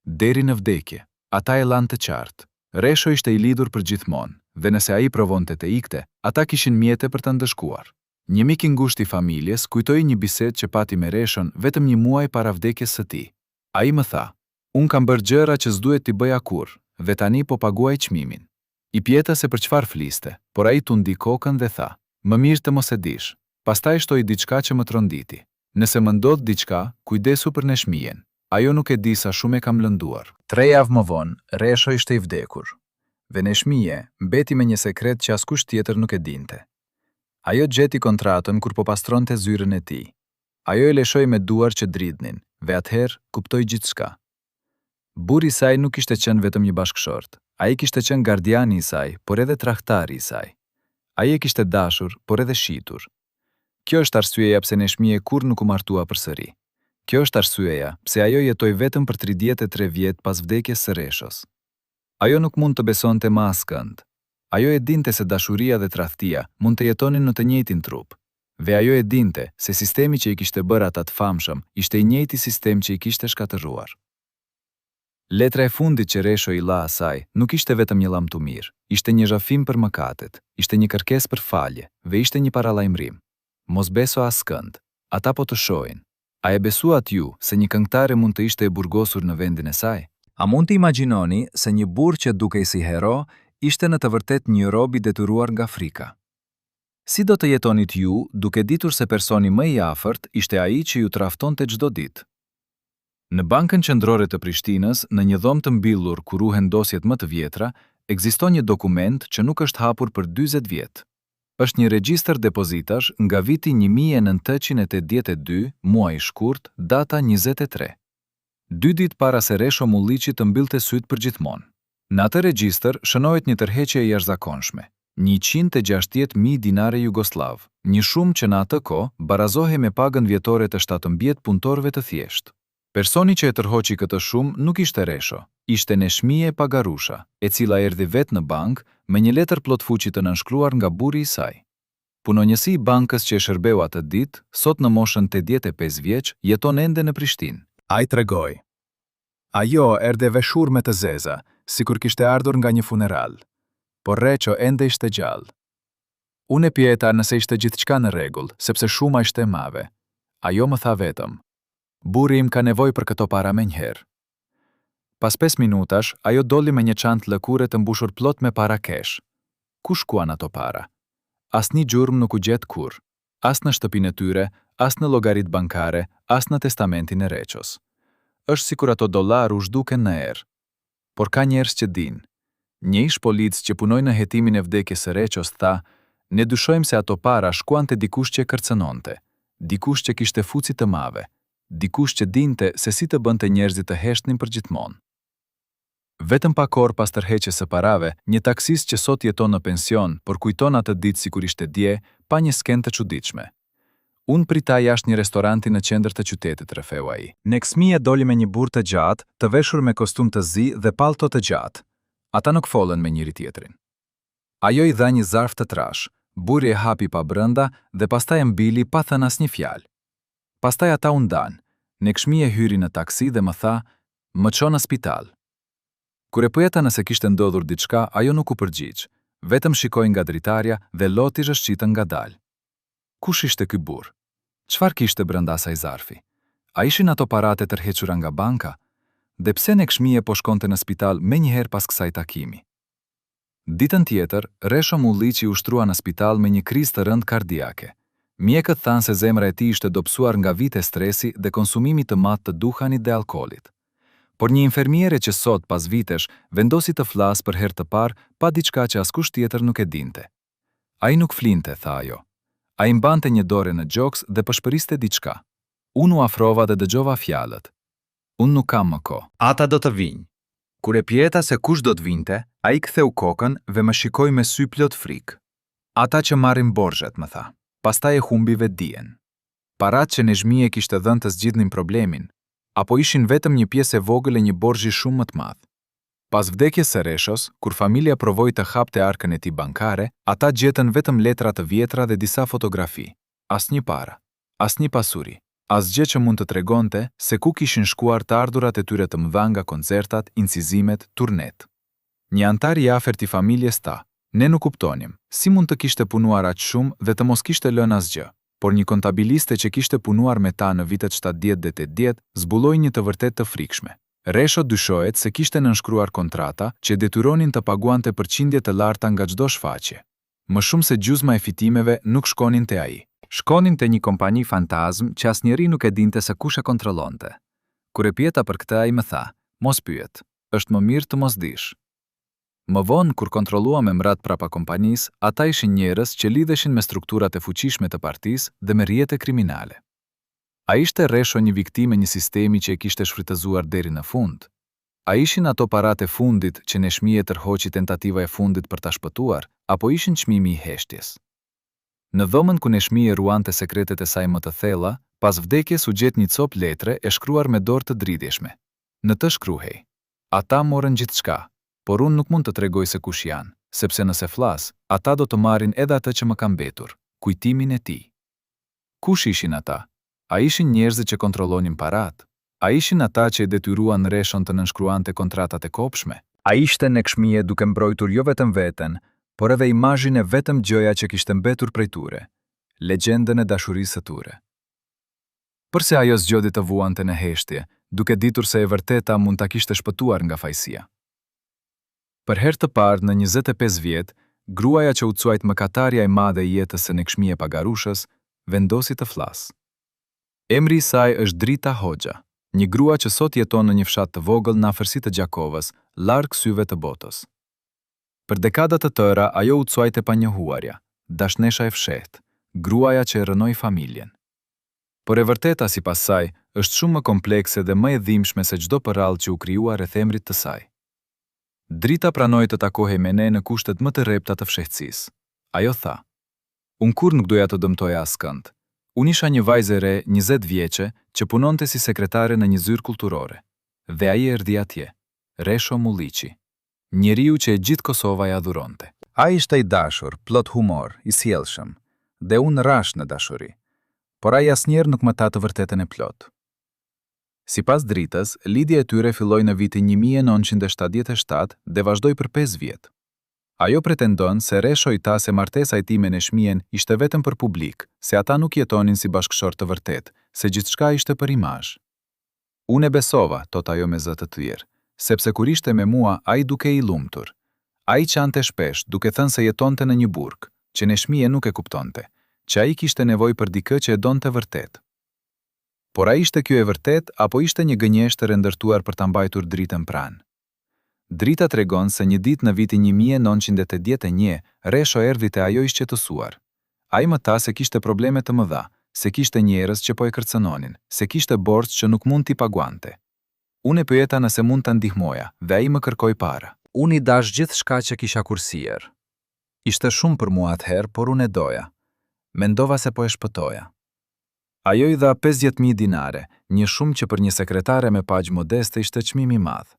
Speaker 1: Deri në vdekje. Ata e lanë të qartë. Resho ishte i lidhur për gjithmonë, dhe nëse ai provonte të ikte, ata kishin mjete për të ndëshkuar. Një mik i ngushtë i familjes kujtoi një bisedë që pati me Reshon vetëm një muaj para vdekjes së tij. Ai më tha: "Unë kam bërë gjëra që s'duhet t'i bëja kurrë, dhe tani po paguaj çmimin." I pyeta se për çfarë fliste, por ai tundi kokën dhe tha: "Më mirë të mos e dish." Pastaj shtoi diçka që më tronditi: "Nëse më ndodh diçka, kujdesu për Neçmijen. Ajo nuk e di sa shumë e kam lënduar." 3 javë më vonë, Resho ishte i vdekur. Dhe Neçmije mbeti me një sekret që askush tjetër nuk e dinte. Ajo gjeti kontratën kur po pastronte zyrën e tij. Ajo e leshoi me duar që dridhnin, dhe atëherë kuptoi gjithçka. Burri i saj nuk ishte qenë vetëm një bashkëshort. Ai kishte qenë gardiani i saj, por edhe tradhtari i saj. Ai e kishte dashur, por edhe shitur. Kjo është arsyeja pse Neçmije kurrë nuk u martua përsëri. Kjo është arsyeja pse ajo jetoi vetëm për 33 vjet pas vdekjes së Reshos. Ajo nuk mund të besonte më askënd. Ajo e dinte se dashuria dhe tradhtia mund të jetonin në të njëjtin trup. Dhe ajo e dinte se sistemi që i kishte bërë ata të famshëm ishte i njëjti sistem që i kishte shkatërruar. Letra e fundit që Resho i la asaj nuk ishte vetëm një llambëtumir, ishte një zhafim për mëkatet, ishte një kërkesë për falje dhe ishte një paralajmërim. Mos beso askënd, ata po të shohin. A e besuat ju se një këngëtare mund të ishte e burgosur në vendin e saj? A mund të imagjinoni se një burr që dukej si hero ishte në të vërtet një rob i detyruar nga frika? Si do të jetonit ju duke ditur se personi më i afërt ishte ai që ju tradhtonte çdo ditë? Në Bankën Qendrore të Prishtinës, në një dhomë të mbyllur ku ruhen dosjet më të vjetra, ekziston një dokument që nuk është hapur për 40 vjet. Është një regjistër depozitash nga viti 1982, muaj i shkurt, data 23. 2 ditë para se Resho Mulliqi të mbyllte sytë përgjithmonë. Në atë regjistër shënohet një tërheqje e jashtëzakonshme, 160.000 dinare jugoslav, një shumë që në atë kohë barazohej me pagën vjetore të 17 punëtorëve të thjeshtë. Personi që e tërhoqi këtë shumë nuk ishte Resho, ishte Neçmije Pagarusha, e cila erdhi vetë në bankë me një letër plotfuqi të nënshkruar nga burri i saj. Punonjësi i bankës që e shërbeu atë ditë, sot në moshën 85 vjeç, jeton ende në Prishtinë. Ai tregoi: "Ajo erdhe veshur me të zeza, sikur kishte ardhur nga një funeral, por Reço ende ishte gjallë. Unë e pyeta nëse ishte gjithçka në rregull, sepse shuma ishte e madhe. Ajo më tha vetëm: burri im ka nevojë për këto para menjëherë." Pas 5 minutash, ajo doli me një çantë lëkure të mbushur plot me para kesh. Ku shkuan ato para? Asnjë gjurmë nuk u gjet kurrë, as në shtëpinë e tyre, as në llogaritë bankare, as në testamentin e Reços. Është sikur ato dollar u zhduken në erë. Por ka njerëz që dinë. Një ish polic që punoi në hetimin e vdekjes së Reços tha: "Ne dyshojmë se ato para shkuan te dikush që kërcënonte, dikush që kishte fuqi të madhe. dikush që dinte se si të bënte njerëzit të heshtnin përgjithmonë. Vetëm pak orë pas tërheqjes së parave, një taksist që sot jeton në pension, por kujton atë ditë sikur ishte dje, pa një skenë të çuditshme. Unë prita jashtë një restoranti në qendër të qytetit, rrefeu ai. Neksmia doli me një burrë të gjatë, të veshur me kostum të zi dhe pallto të gjatë. Ata nuk folën me njëri tjetrin. Ajo i dha një zarf të trash, burri e hapi pa brenda dhe pastaj e mbili pa thënë asnjë fjalë. Pastaj ata u ndan. Neksmia hyri në taksi dhe më tha, "Më çon në spital." Kur e pyeta nëse kishte ndodhur diçka, ajo nuk u përgjigj, vetëm shikoi nga dritarja dhe loti zhëshqitën ngadalë. Kush ishte ky burr? Çfarë kishte brenda asaj zarfi? A ishin ato paratë tërhequra nga banka? Dhe pse Neksmia po shkonte në spital menjëherë pas kësaj takimi? Ditën tjetër, Resho Mulliqi u shtrua në spital me një krizë të rëndë kardiake. Mjekët thanë se zemra e tij ishte dobësuar nga vite stresi dhe konsumimi të madh të duhanit dhe alkoolit. Por një infermiere që sot pas vitesh vendosi të flasë për herë të parë pa diçka që askush tjetër nuk e dinte. Ai nuk flinte, tha ajo. Ai mbante një dorë në gjoks dhe pëshpëriste diçka. Unë u afrova dhe dëgjova fjalët. Unë nuk kam më kohë. Ata do të vinë. Kur e pyeta se kush do të vinte, ai ktheu kokën dhe më shikoi me sy plot frikë. Ata që marrin borxhet, më tha. Pastaj e humbi vetdijen. Paratë që Neksmia kishte dhënë të zgjidhnin problemin, apo ishin vetëm një pjesë e vogël e një borxhi shumë më të madh. Pas vdekjes së Reshos, kur familja provoi të hapte arkën e tij bankare, ata gjetën vetëm letra të vjetra dhe disa fotografi. Asnjë para, asnjë pasuri, asgjë që mund të tregonte se ku kishin shkuar të ardhurat e tyre të mëdha nga koncertat, incizimet, turnet. Një antar i afert i familjes tha, "Ne nuk kuptonim, si mund të kishte punuar aq shumë dhe të mos kishte lënë asgjë." Por një kontabiliste që kishte punuar me ta në vitet 70 dhe 80 zbuloi një të vërtet të frikshme. Resho dyshohet se kishte nënshkruar kontrata që detyronin të paguante përqindje të larta nga çdo shfaqje. Më shumë se gjysma e fitimeve nuk shkonin te ai. Shkonin te një kompani fantazm që asnjëri nuk e dinte se kush e kontrollonte. Kur e pyeta për këtë, ai më tha, "Mos pyet, është më mirë të mos dish." Më vonë, kur kontrolluam emrat prapa kompanisë, ata ishin njerëz që lidheshin me strukturat e fuqishme të partisë dhe me rrjete kriminale. A ishte Resho një viktimë e një sistemi që e kishte shfrytëzuar deri në fund? A ishin ato paratë e fundit që Neksmia tërhoqi tentativa e fundit për ta shpëtuar, apo ishin çmimi i heshtjes? Në dhomën ku Neksmia ruante sekretet e saj më të thella, pas vdekjes u gjet një copë letre e shkruar me dorë të dridhjeshme. Në të shkruhej, "Ata morën gjithçka, por unë nuk mund të tregoj se kush janë, sepse nëse flas, ata do të marrin edhe atë që më ka mbetur, kujtimin e tij." Kush ishin ata? A ishin njerëzit që kontrollonin paratë? A ishin ata që e detyruan Reshon të nënshkruante kontratat e kopshme? A ishte Neksmia duke mbrojtur jo vetëm veten, por edhe imazhin e vetëm gjëja që kishte mbetur prej tyre, legjendën e dashurisë së tyre? Përse ajo zgjodhi të vuante në heshtje, duke ditur se e vërteta mund ta kishte shpëtuar nga fajësia? Për herë të parë në 25 vjet, gruaja që u quajt mëkatarja e madhe e jetës së Neksmie Pagarushës vendosi të flasë. Emri i saj është Drita Hoxha, një grua që sot jeton në një fshat të vogël në afërsi të Gjakovës, larg syve të botës. Për dekada të tëra ajo u quajte panjohuarja, dashnesha e fshehtë, gruaja që e rënoi familjen. Por e vërteta sipas saj është shumë më komplekse dhe më e dhimbshme se çdo përrallë që u krijua rreth emrit të saj. Drita pranoi të takohej me ne në kushtet më të rrepta të fshehtësisë. Ajo tha, "Unë kur nuk doja të dëmtoja askënd. Unë isha një vajzë e re, 20 vjeçe, që punonte si sekretare në një zyrë kulturore. Dhe ai erdhi atje, Resho Mulliqi, njeriu që e gjithë Kosova ja dhuronte. Ai ishte i dashur, plot humor, i sjellshëm, dhe unë rash në dashuri. Por ai asnjëherë nuk më tha të vërtetën e plot." Sipas Dritës, lidhja e tyre filloi në vitin 1977 dhe vazhdoi për 5 vjet. Ajo pretendon se Resho i tha se martesa e tij me Neksmien ishte vetëm për publik, se ata nuk jetonin si bashkëshortë të vërtet, se gjithçka ishte për imazh. "Unë e besova", thot ajo me zë të thyer, "sepse kur ishte me mua, ai duke i lumtur. Ai qante shpesh, duke thënë se jetonte në një burg, që Neksmia nuk e kuptonte, që ai kishte nevojë për dikë që e donte vërtet." Por a ishte kjo e vërtet, apo ishte një gënjeshtër e ndërtuar për ta mbajtur Dritën pranë? Drita tregon se një ditë në vitin 1981, Resho erdhi te ajo i shqetësuar. Ai më tha se kishte probleme të mëdha, se kishte njerëz që po e kërcënonin, se kishte borxh që nuk mund t'i paguante. Unë e pyeta nëse mund ta ndihmoja, dhe ai më kërkoi para. Unë i dash gjithçka që kisha kursier. Ishte shumë për mua atëherë, por unë e doja. Mendova se po e shpëtoja. Ajo i dha 50.000 dinare, një shumë që për një sekretare me pagjë modeste ishte çmim i madh.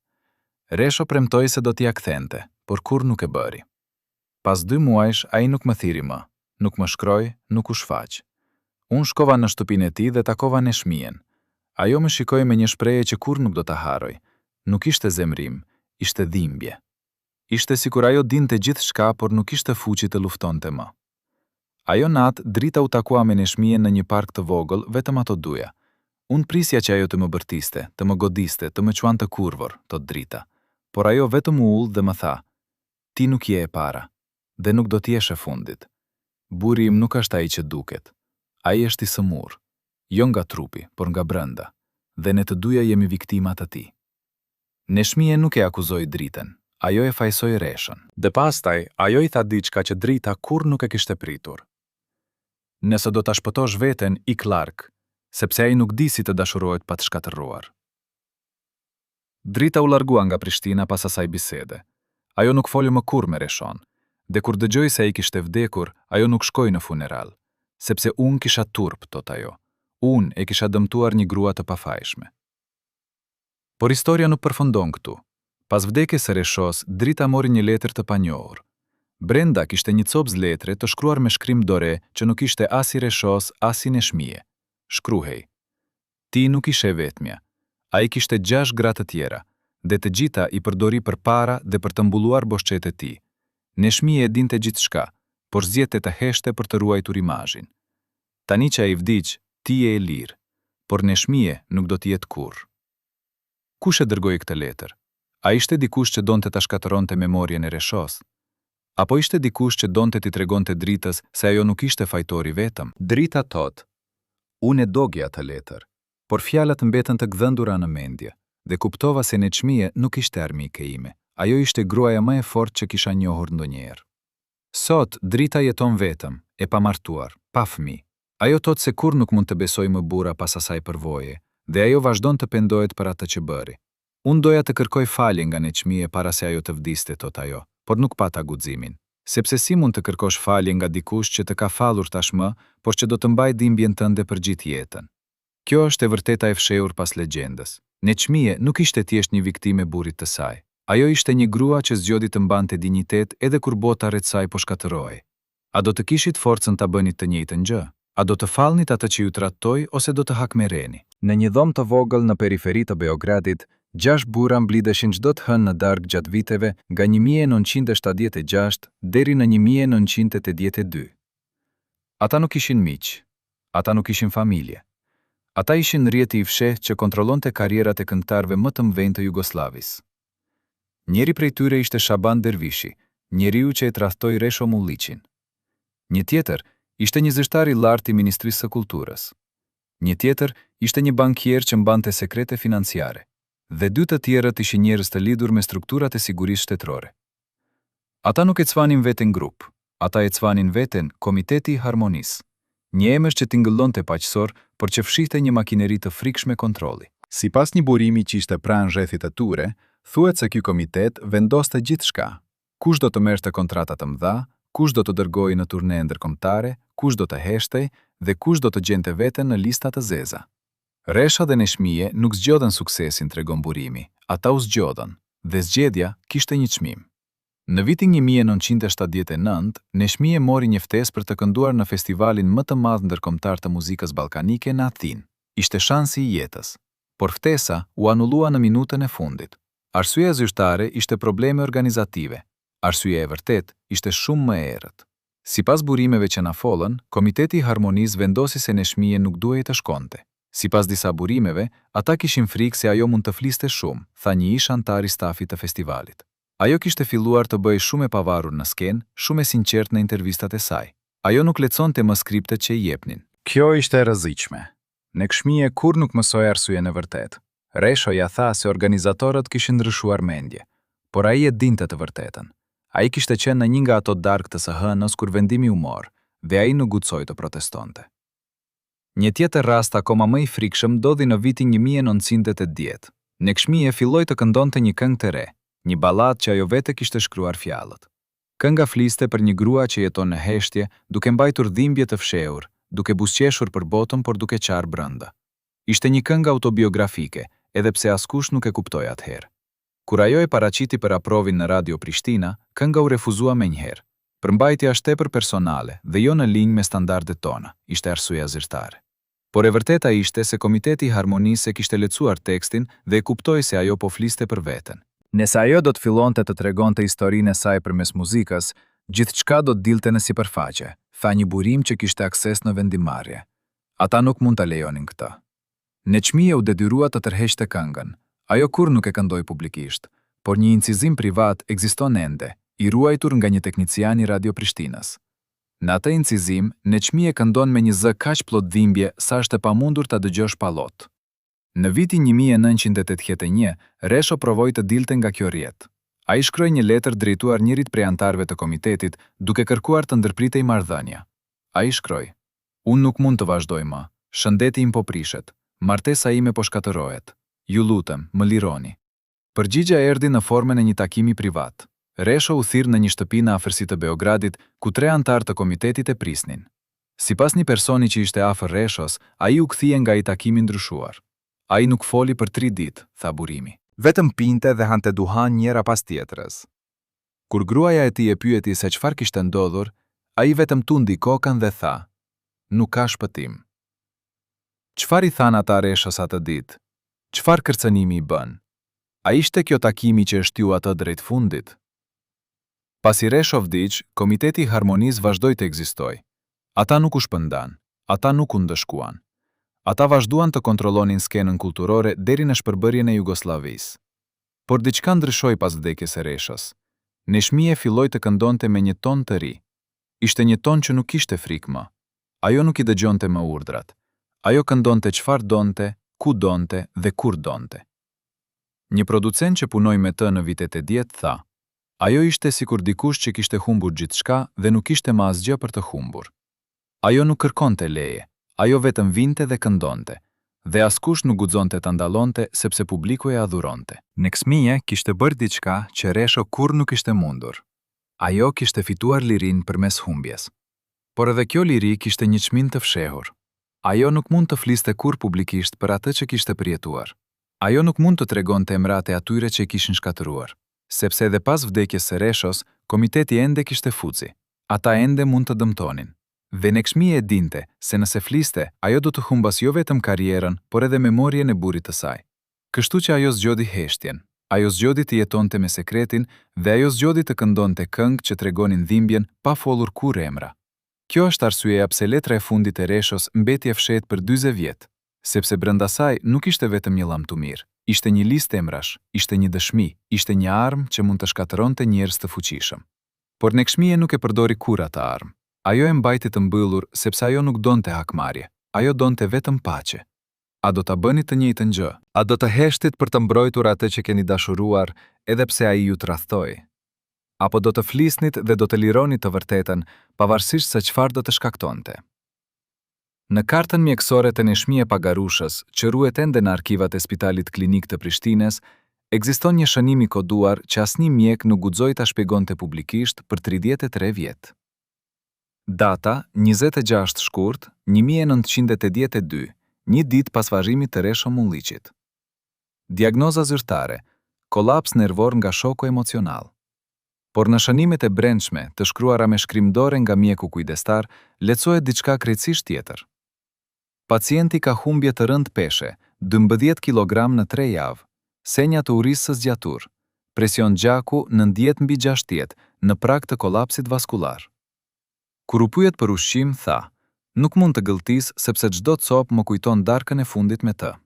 Speaker 1: Resho premtoi se do t'i ia kthente, por kur nuk e bëri. Pas 2 muajsh, ai nuk më thiri më, nuk më shkroi, nuk u shfaq. Unë shkova në shtëpinë e tij dhe takova Neshmien. Ajo më shikoi me një shprehje që kur nuk do ta harroj. Nuk ishte zemrim, ishte dhimbje. Ishte sikur ajo dinte gjithçka, por nuk ishte fuqi të luftonte më. Ajo natë drita u takua me Neshmien në një park të vogël, vetëm ato duja. Unë prisja që ajo të më bërtiste, të më godiste, të më quante kurvor, tot drita. Por ajo vetëm u ull dhe më tha: "Ti nuk je e para, dhe nuk do t'jesh e fundit. Burri im nuk është ai që duket. Ai është i sëmurë, jo nga trupi, por nga brenda, dhe ne të duja jemi viktima të tij." Neshmien nuk e akuzoi dritën, ajo e fajsoi Reshën. Dhe pastaj, ajo i tha diçka që drita kur nuk e kishte pritur. "Nëse do ta shpëtosh veten, ik larg, sepse ai nuk di si të dashurohet pa të shkatërruar." Drita u largua nga Prishtina pas asaj bisede. Ajo nuk foli më kurrë me Reshon, dhe kur dëgjoi se ai kishte vdekur, ajo nuk shkoi në funeral, sepse unë kisha turp, tot ajo. Unë e kisha dëmtuar një grua të pafajshme. Por historia nuk përfundon këtu. Pas vdekjes së Reshos, drita mori një letër të panjohur. Brenda kishte një copës letre të shkruar me shkrim dore që nuk ishte as i Reshos, as i Neshmie. Shkruhej: "Ti nuk ishe vetmja. Ai kishte 6 gra të tjera, dhe të gjitha i përdori për para dhe për të mbulluar boshqetë e tij. Neshmie e dinte gjithçka, por zgjete të heshte për të ruajtur imazhin. Tani që ai vdiq, ti je e lirë, por Neshmie nuk do të jetë kurrë." Kush e dërgoi këtë letër? A ishte dikush që donte ta shkatëronte memorien e Reshos? Apo ishte dikush që donte t'i tregonte dritës se ajo nuk ishte fajtori vetëm? Drita thot: "Unë e dogja atë letër, por fjalat mbetën të gdhëndura në mendje, dhe kuptova se Neshmie nuk ishte armike ime. Ajo ishte gruaja më e fortë që kisha njohur ndonjëherë." Sot, drita jeton vetëm, e pamartuar, pa fëmijë. Ajo thot se kur nuk mund të besoj më burra pas asaj përvoje, dhe ajo vazhdon të pendohet për atë që bëri. Unë doja të kërkoj falje nga Neshmie para se ajo të vdiste, tot ajo, por nuk pata guximin. Sepse si mund të kërkosh falje nga dikush që të ka fallur tashmë, por që do të mbajë dhimbjen tënde për gjithë jetën? Kjo është e vërteta e fshehur pas legjendës. Neshmie nuk ishte thjesht një viktimë e burrit të saj. Ajo ishte një grua që zgjodhi të mbante dinjitet edhe kur bota rreth saj po shkatërrohej. A do të kishit forcën ta bënit të njëjtën gjë? A do të fallnit atë që ju tradhtoi ose do të hakmerreni? Në një dhomë të vogël në periferi të Beogradit, 6 burra mblidheshin çdo të hënë në darkë gjatë viteve nga 1976 deri në 1982. Ata nuk ishin miq, ata nuk ishin familje. Ata ishin rrjeti i fshehtë që kontrollonte karrierat e këngëtarëve më të mëdhenj të Jugosllavisë. Njëri prej tyre ishte Shaban Dervishi, njeriu që e tradhtoi Resho Mulliqin. Një tjetër ishte një zyrtar i lartë i Ministrisë së Kulturës. Një tjetër ishte një bankier që mbante sekrete financiare. Dhe 2 të tjerët ishin njerëz të lidhur me strukturat e sigurisë shtetërore. Ata nuk e cvanin veten grup, ata e cvanin veten Komiteti i Harmonisë, një emër që tingëllonte paqësor, por që fshihte një makineri të frikshme kontrolli. Sipas një burimi që ishte pranë rrethit të tyre, thuhet se ky komitet vendoste gjithçka. Kush do të merrte kontrata të mëdha, kush do të dërgojë në turne ndërkombëtare, kush do të heshtej dhe kush do të gjente veten në lista të zeza. Resha dhe Neshmie nuk zgjodhen suksesin, tregon burimi, ata u zgjodhen, dhe zgjedhja kishte një çmim. Në vitin 1979, Neshmie mori një ftesë për të kënduar në festivalin më të madh ndërkombëtar të muzikës ballkanike në Athinë. Ishte shansi i jetës, por ftesa u anullua në minutën e fundit. Arsyeja zyrtare ishte probleme organizative. Arsyeja e vërtet ishte shumë më e errët. Sipas burimeve që na folën, Komiteti i Harmonisë vendosi se Neshmie nuk duhej të shkonte. Sipas disa burimeve, ata kishin frikë se ajo mund të fliste shumë, tha një ish antar i stafit të festivalit. Ajo kishte filluar të bëhej shumë e pavarur në skenë, shumë e sinqertë në intervistat e saj. Ajo nuk leconte më skriptet që i jepnin. Kjo ishte e rrezikshme. Neshmie kur nuk mësoi arsyeën e vërtetë. Resho ja tha se organizatorët kishin ndryshuar mendje, por ai e dinte të vërtetën. Ai kishte qenë në një nga ato darkë të së hënës kur vendimi u mor, dhe ai nuk guxoi të protestonte. Një tjetër rast akoma më i frikshëm ndodhi në vitin 1980. Nekshmije filloi të këndonte një këngë të re, një balladë që ajo vete kishte shkruar fjalët. Kënga fliste për një grua që jeton në heshtje, duke mbajtur dhimbje të fshehur, duke buzëqeshur për botën por duke qarë brenda. Ishte një këngë autobiografike, edhe pse askush nuk e kuptoi atëherë. Kur ajo e paraqiti për aprovin në Radio Prishtina, kënga u refuzua menjëherë. Përmbajtja është tepër personale dhe jo në linjë me standardet tona, ishte arsyeja zyrtare. Por e vërteta ishte se Komiteti i Harmonisë kishte lecuar tekstin dhe e kuptoi se ajo po fliste për veten. Nëse ajo do të fillonte të tregonte historinë e saj përmes muzikës, gjithçka do të dilte në sipërfaqe, tha një burim që kishte akses në vendimarrje. Ata nuk mund ta lejonin këtë. Neçmije u detyrua të tërheqte këngën. Ajo kur nuk e këndoi publikisht, por një incizim privat ekziston ende, i ruajtur nga një teknician i Radio Prishtinës. Në atë incizim, Neçmije këndon me një zë kaq plot dhimbje sa është e pamundur ta dëgjosh pa lot. Në vitin 1981, Resho provoi të dilte nga kjo rrjet. Ai shkroi një letër drejtuar njërit prej antarëve të komitetit, duke kërkuar të ndërpritej marrëdhënia. Ai shkroi: "Unë nuk mund të vazhdoj më. Shëndeti im po prishet. Martesa ime po shkatërohet. Ju lutem, më lironi." Përgjigja erdhi në formën e një takimi privat. Resho u thirr në një shtëpi në afërsi të Beogradit, ku 3 antarë të komitetit e prisnin. Sipas një personi që ishte afër Reshos, ai u kthye nga ai takimi ndryshuar. Ai nuk foli për 3 ditë, tha burimi. Vetëm pinte dhe hante duhan njëra pas tjetrës. Kur gruaja e tij e pyeti se çfarë kishte ndodhur, ai vetëm tundi kokën dhe tha: "Nuk ka shpëtim." Çfarë i than ata Reshos atë ditë? Çfarë kërcënimi i bën? A ishte kjo takimi që e shtyu atë drejt fundit? Pasi Resho vdiq, Komiteti i Harmonisë vazhdoi të ekzistojë. Ata nuk u shpërndan, ata nuk u ndëshkuan. Ata vazhduan të kontrollonin skenën kulturore deri në shpërbërjen e Jugosllavisë. Por diçka ndryshoi pas vdekjes së Reshos. Neçmije filloi të këndonte me një ton të ri. Ishte një ton që nuk kishte frikë më. Ajo nuk i dëgjonte më urdhrat. Ajo këndonte çfarë donte, ku donte dhe kur donte. Një producent që punoi me të në vitet e 10 tha: "Ajo ishte sikur dikush që kishte humbur gjithçka dhe nuk kishte më asgjë për të humbur. Ajo nuk kërkonte leje, ajo vetëm vinte dhe këndonte, dhe askush nuk guxonte ta ndallonte sepse publiku e adhuronte." Neçmije kishte bërë diçka që Resho kur nuk ishte mundur. Ajo kishte fituar lirinë përmes humbjes. Por edhe kjo liri kishte një çmim të fshehur. Ajo nuk mund të fliste kur publikisht për atë që kishte përjetuar. Ajo nuk mund të tregonte emrat e atyre që i kishin shkatëruar, sepse edhe pas vdekjes së Reshos, komiteti ende kishte fuci. Ata ende mund të dëmtonin. Dhe Neçmije e dinte se nëse fliste, ajo do të humbas jo vetëm karrierën, por edhe memorien e burrit të saj. Kështu që ajo zgjodhi heshtjen. Ajo zgjodhi të jetonte me sekretin dhe ajo zgjodhi të këndonte këngë që tregonin dhimbjen pa folur kur emra. Kjo është arsyeja pse letra e fundit e Reshos mbeti e fshehtë për 40 vjet, sepse brenda saj nuk ishte vetëm një llam mirë, ishte një listë emrash, ishte një dëshmi, ishte një armë që mund të shkatëronte njerëz të fuqishëm. Por Neçmije nuk e përdori kur atë armë. Ajo e mbajti të mbyllur sepse ajo nuk donte hakmarrje, ajo donte vetëm paqe. A do ta bëni të njëjtën gjë? A do të heshtit për të mbrojtur atë që keni dashuruar, edhe pse ai ju tradhtoi? Apo do të flisnit dhe do të lironi të vërtetën, pavarësisht se çfarë do të shkaktonte? Në kartën mjekësore të Neçmije Pagarushës, që ruhet ende në arkivat e Spitalit Klinik të Prishtinës, ekziston një shënim i koduar që asnjë mjek nuk guxoi ta shpjegonte publikisht për 33 vjet. Data 26 shkurt 1982, një ditë pas varrimit të Resho Mulliqit. Diagnoza zyrtare: kolaps nervor nga shoku emocional. Por në shënimet e brendshme të shkruara me shkrimdore nga mjeku kujdestar, lecohet diçka krejtësisht tjetër. Pacienti ka humbje të rënd peshe, 12 kg në 3 javë, senja të urisë së zgjatur, presion gjaku në 10/60 në prag të kolapsit vaskular. Kur u pyet për ushqim, tha: "Nuk mund të gëlltis sepse çdo copë më kujton darkën e fundit me të."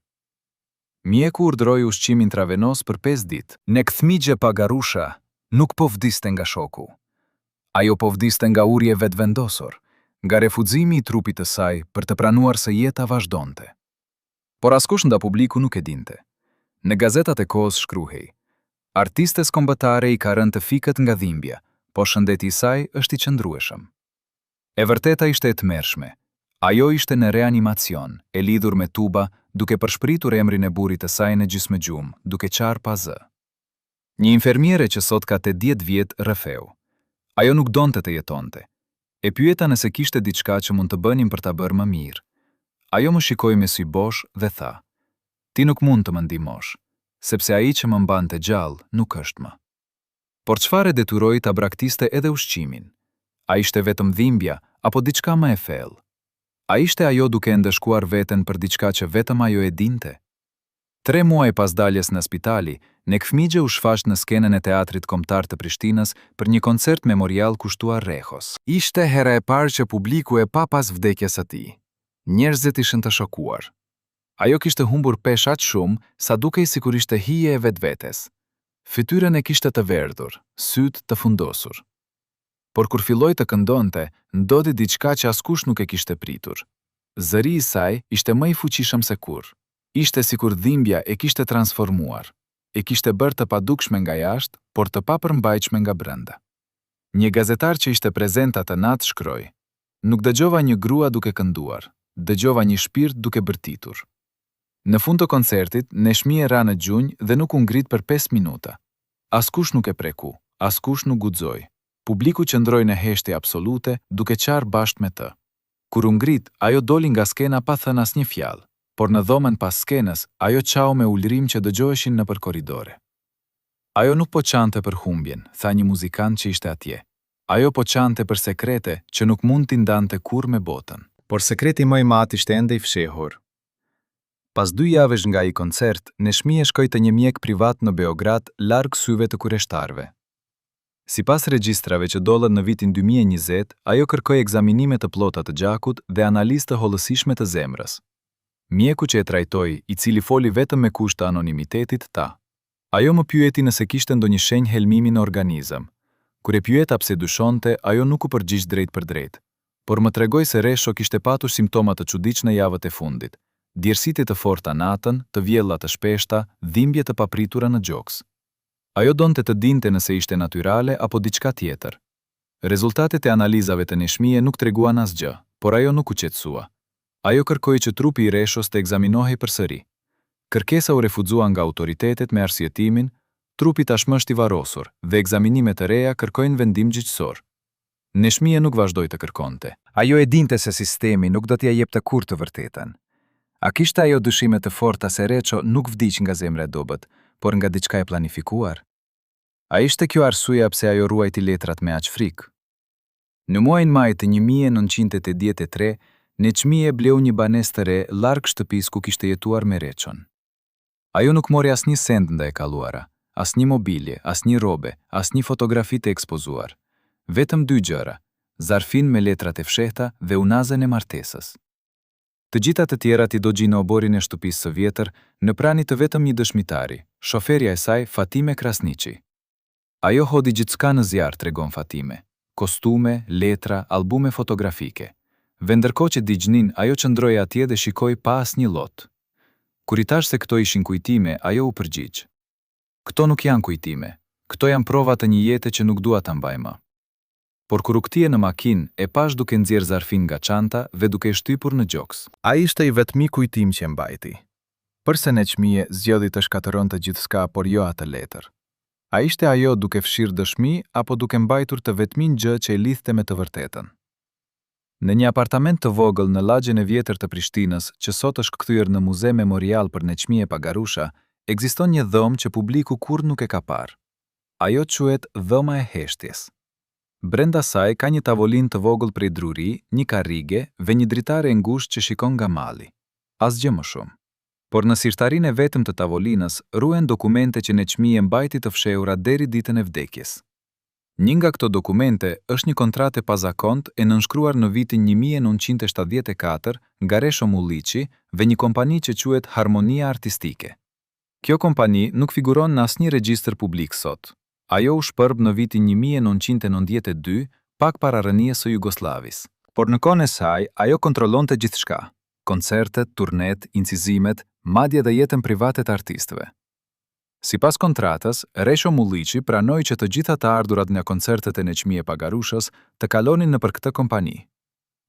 Speaker 1: Mjeku urdhëroi ushqim intravenos për 5 ditë. Neçmije Pagarusha nuk po vdiste nga shoku. Ajo po vdiste nga urje vetvendosur, nga refuzimi i trupit të saj për të pranuar se jeta vazhdonte. Por askush nga publiku nuk e dinte. Në gazetat e kohës shkruhej: "Artistes kombëtare i ka rënë të fikët nga dhimbja, po shëndeti i saj është i qëndrueshëm." E vërteta ishte e tmerrshme. Ajo ishte në reanimacion, e lidhur me tuba, duke përshpritur emrin e burrit të saj në gjysmëgjumë, duke qarë pa zë. Një infermiere që sot ka 80 vjet rrëfeu. Ajo nuk donte të jetonte. E pyeta nëse kishte diçka që mund të bënim për ta bërë më mirë. Ajo më shikoi me sy bosh dhe tha: "Ti nuk mund të më ndihmosh, sepse ai që më mbante gjallë nuk është më." Por çfarë detyroi ta braktiste edhe ushqimin? A ishte vetëm dhimbja apo diçka më e thellë? A ishte ajo duke ndëshkuar veten për diçka që vetëm ajo e dinte? 3 muaj pas daljes në spitali, Nek Fmigje u shfaq në skenën e Teatrit Kombëtar të Prishtinës për një koncert memorial kushtuar rrehos. Ishte hera e parë që publiku e pa pas vdekjes së tij. Njerëzit ishin të shokuar. Ajo kishte humbur peshë aq shumë sa dukej sikur ishte hije e vetvetes. Fytyrën e kishte të verdhur, syt të fundosur. Por kur filloi të këndonte, ndodhi diçka që askush nuk e kishte pritur. Zëri i saj ishte më i fuqishëm se kurrë. Ishte sikur dhimbja e kishte transformuar. E kishte bërë të padukshme nga jashtë, por të papërmbajtshme nga brenda. Një gazetar që ishte prezent atë natë shkroi: "Nuk dëgjova një grua duke kënduar, dëgjova një shpirt duke bërtitur." Në fund të koncertit, Neshmije ra në gjunjë dhe nuk u ngrit për 5 minuta. Askush nuk e preku, askush nuk guxoi. Publiku qëndroi në heshtje absolute, duke qarë bashkë me të. Kur u ngrit, ajo doli nga skena pa thënë asnjë fjalë, por në dhomën pas skenës, ajo qau me ulërim që dëgjoheshin nëpër korridore. Ajo nuk po qante për humbjen, tha një muzikant që ishte atje. Ajo po qante për sekrete që nuk mund t'i ndante kurrë me botën. Por sekreti më i madh ishte ende i fshehur. Pas 2 javësh nga ai koncert, Neshmije shkoi te një mjek privat në Beograd, larg syve të kurioztarëve. Sipas regjistrave që dollën në vitin 2020, ajo kërkoi ekzaminime të plota të gjakut dhe analizë të hollësishme të zemrës. Mjeku që e trajtoi, i cili foli vetëm me kusht të anonimitetit, tha: "Ajo më pyeti nëse kishte ndonjë shenjë helmimi në organizëm. Kur e pyeta pse dyshonte, ajo nuk u përgjigj drejt për drejt, por më tregoi se Resho kishte patur simptoma të çuditshme javët e fundit, djersitje të forta natën, të vjella të shpeshta, dhimbje të papritura në gjoks. Ajo donte të dinte nëse ishte natyrale apo diçka tjetër. Rezultatet e analizave të Neshmije nuk treguan asgjë, por ajo nuk u qetësua. Ajo kërkoi që trupi i Reshos të ekzaminohej përsëri. Kërkesa u refuzua nga autoritetet me arsyetimin: trupi tashmë është i varrosur dhe ekzaminimet e reja kërkojnë vendim gjyqësor. Neshmije nuk vazhdoi të kërkonte. Ajo e dinte se sistemi nuk do t'ia jepte kurrë të vërtetën. A kishte ajo dyshime të forta se Resho nuk vdiq nga zemra e dobët, por nga diçka e planifikuar? A ishte kjo arsyeja pse ajo ruajti letrat me aq frikë? Në muajin maj të 1983, Neshmije bleu një banesë të re larg shtëpisë ku kishte jetuar me Reshon. Ajo nuk mori asnjë send ndaj e kaluara, asnjë mobilje, asnjë robe, asnjë fotografi të ekspozuar. Vetëm 2 gjëra: zarfin me letrat e fshehta dhe unazën e martesës. Të gjitha të tjerat i dogji në oborin e shtëpisë së vjetër, në prani të vetëm një dëshmitari, shoferja e saj, Fatime Krasniqi. Ajo hodhi gjithçka në zjarr, tregon Fatime: kostume, letra, albume fotografike. Vendërkohë që digjnin, ajo qëndroi atje dhe shikoi pa asnjë lot. Kur i thash se këto ishin kujtime, ajo u përgjigj: "Këto nuk janë kujtime, këto janë prova të një jete që nuk dua ta mbaj më." Por kur u kthye në makinë, e pash duke nxjerr zarfin nga çanta dhe duke e shtypur në gjoks. Ai ishte i vetmi kujtim që e mbajti. Përse Neshmije zgjodhi të shkatëronte gjithçka, por jo atë letër? A ishte ajo duke fshirë dëshmi apo duke mbajtur të vetmin gjë që e lidhte me të vërtetën? Në një apartament të vogël në lagjen e vjetër të Prishtinës, që sot është kthyer në muze memorial për Neshmije Pagarusha, ekziston një dhomë që publiku kurrë nuk e ka parë. Ajo quhet Dhoma e Heshtjes. Brenda saj ka një tavolinë të vogël prej druri, një karrige dhe një dritare e ngushtë që shikon nga mali. Asgjë më shumë. Por në sirtarinë e vetëm të tavolinës ruhen dokumente që Neshmije mbajti të fshehura deri ditën e vdekjes. Një nga këto dokumente është një kontratë e pazakontë e nënshkruar në vitin 1974 nga Resho Mulliqi dhe një kompani që quhet Harmonia Artistike. Kjo kompani nuk figuron në asnjë regjistër publik sot. Ajo u shpërb në vitin 1992, pak para rënies së Jugosllavisë. Por në kohën e saj, ajo kontrollonte gjithçka: koncertet, turnet, incizimet, madje edhe jetën private të artistëve. Sipas kontratës, Resho Mulliqi pranoi që të gjitha të ardhurat nga koncertet e Neshmije Pagarushës të kalonin nëpër këtë kompani.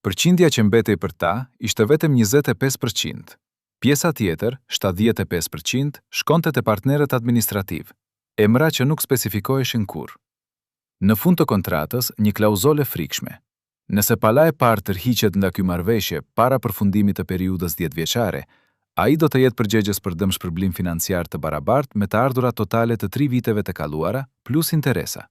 Speaker 1: Përqindja që mbetej për ta ishte vetëm 25%. Pjesa tjetër, 75%, shkonte te partnerët administrativ, emra që nuk specifikoheshin kurrë. Në fund të kontratës, një klauzole frikshme. Nëse pala e parë tërhiqet nga ky marrëveshje para përfundimit të periudhës 10-vjeçare, ai do të jetë përgjegjës për dëmshpërblim financiar të barabartë me të ardhurat totale të 3 viteve të kaluara plus interesa.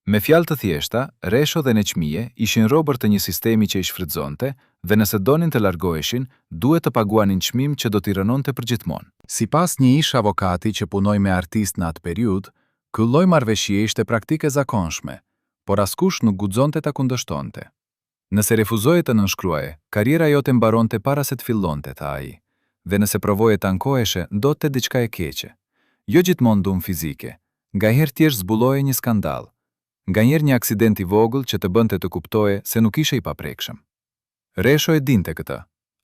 Speaker 1: Me fjalë të thjeshta, Resho dhe Neçmije ishin robër të një sistemi që i shfrytëzonte dhe nëse donin të largoheshin, duhet të paguanin çmim që do t'i rënonte përgjithmonë.
Speaker 2: Sipas një ish avokati që punoi me artist në atë periudhë, ky lloj marrëveshje ishte praktike zakonshme, por askush nuk guxonte ta kundërshtonte.
Speaker 1: Nëse refuzoje të nënshkruaje, karriera jote mbaronte para se të fillonte, tha ai. Dhe nëse provoje të ankoheshe, ndodhte diçka e keqe. Jo gjithmonë dëm fizike, ngaherë thjesht zbuloje një skandall. Nganjëherë një aksident i vogël që të bënte të kuptoje se nuk ishe i paprekshëm. Resho e dinte këtë.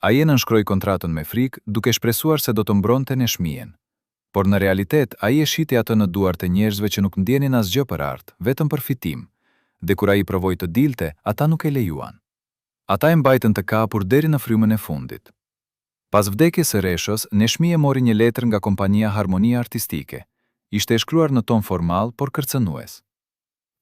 Speaker 1: Ai e nënshkroi kontratën me frikë, duke shpresuar se do të mbronte Neçmijen. Por në realitet, ai e shiti atë në duart e njerëzve që nuk ndjenin asgjë për art, vetëm për fitim. Dhe kur ai provoi të dilte, ata nuk e lejuan. Ata e mbajtën të kapur deri në frymën e fundit. Pas vdekjes së Reshos, Neçmije mori një letër nga kompania Harmonia Artistike. Ishte e shkruar në ton formal, por kërcënues.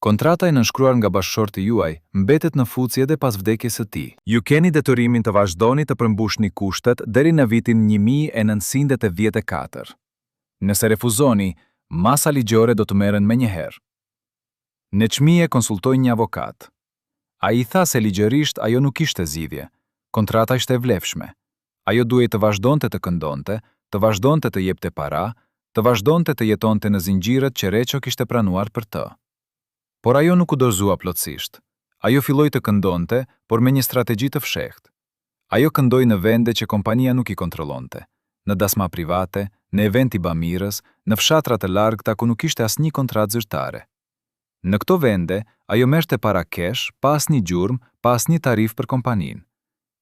Speaker 1: Kontrata e nënshkruar nga bashkëshorti juaj mbetet në fuqi edhe pas vdekjes së tij. Ju keni detyrimin të vazhdoni të përmbushni kushtet deri në vitin 1914. Nëse refuzoni, masa ligjore do të merren menjëherë. Neçmije konsultoi një avokat. Ai i tha se ligjërisht ajo nuk kishte zgjidhje. Kontrata ishte e vlefshme. Ajo duhej të vazhdonte të këndonte, të vazhdonte të jepte para, të vazhdonte të jetonte në zinxhirët që Reço kishte pranuar për të. Por ajo nuk u dorëzua plotësisht. Ajo filloi të këndonte, por me një strategji të fshehtë. Ajo këndoi në vende që kompania nuk i kontrollonte, në dasma private, në eventi bamirës, në fshatra të largëta ku nuk kishte asnjë kontratë zyrtare. Në këto vende, ajo merrte para kesh, pa asnjë gjurmë, pa asnjë tarif për kompaninë.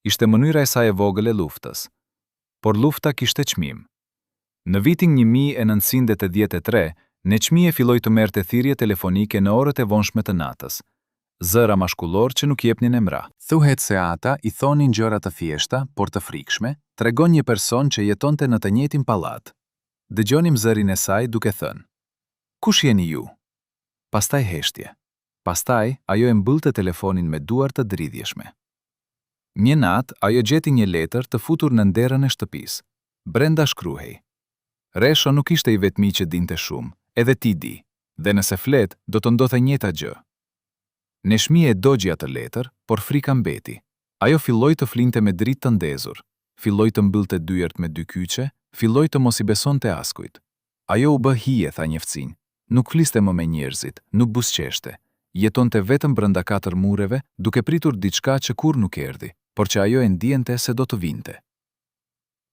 Speaker 1: Ishte mënyra e saj e vogël e luftës. Por lufta kishte çmim. Në vitin 1983, Neçmije filloi të merrte thirrje telefonike në orët e vonshme të natës. Zëra mashkullor që nuk jepnin emra.
Speaker 2: Thuhet se ata i thonin gjëra të thjeshta, por të frikshme, tregon një person që jetonte në të njëjtin pallat. Dëgjonim zërin e saj duke thënë: "Kush jeni ju?" Pastaj heshtje. Pastaj ajo e mbyllte telefonin me duar të dridhjeshme. Një natë ajo gjeti një letër të futur në nderën e shtëpisë. Brenda shkruhej: "Resho nuk ishte i vetmi që dinte shumë. Edhe ti di, dhe nëse flet, do të ndodhte njëjta gjë." Neçmije e dogji atë letër, por frika mbeti. Ajo filloi të flinte me dritë të ndezur, filloi të mbyllte dyert me dy kyçe, filloi të mos i besonte askujt. Ajo u bë hije, tha njëftësin. Nuk fliste më me njerëzit, nuk buzëqeshte. Jetonte vetëm brenda 4 mureve, duke pritur diçka që kur nuk erdhi, por që ajo e ndjente se do të vinte.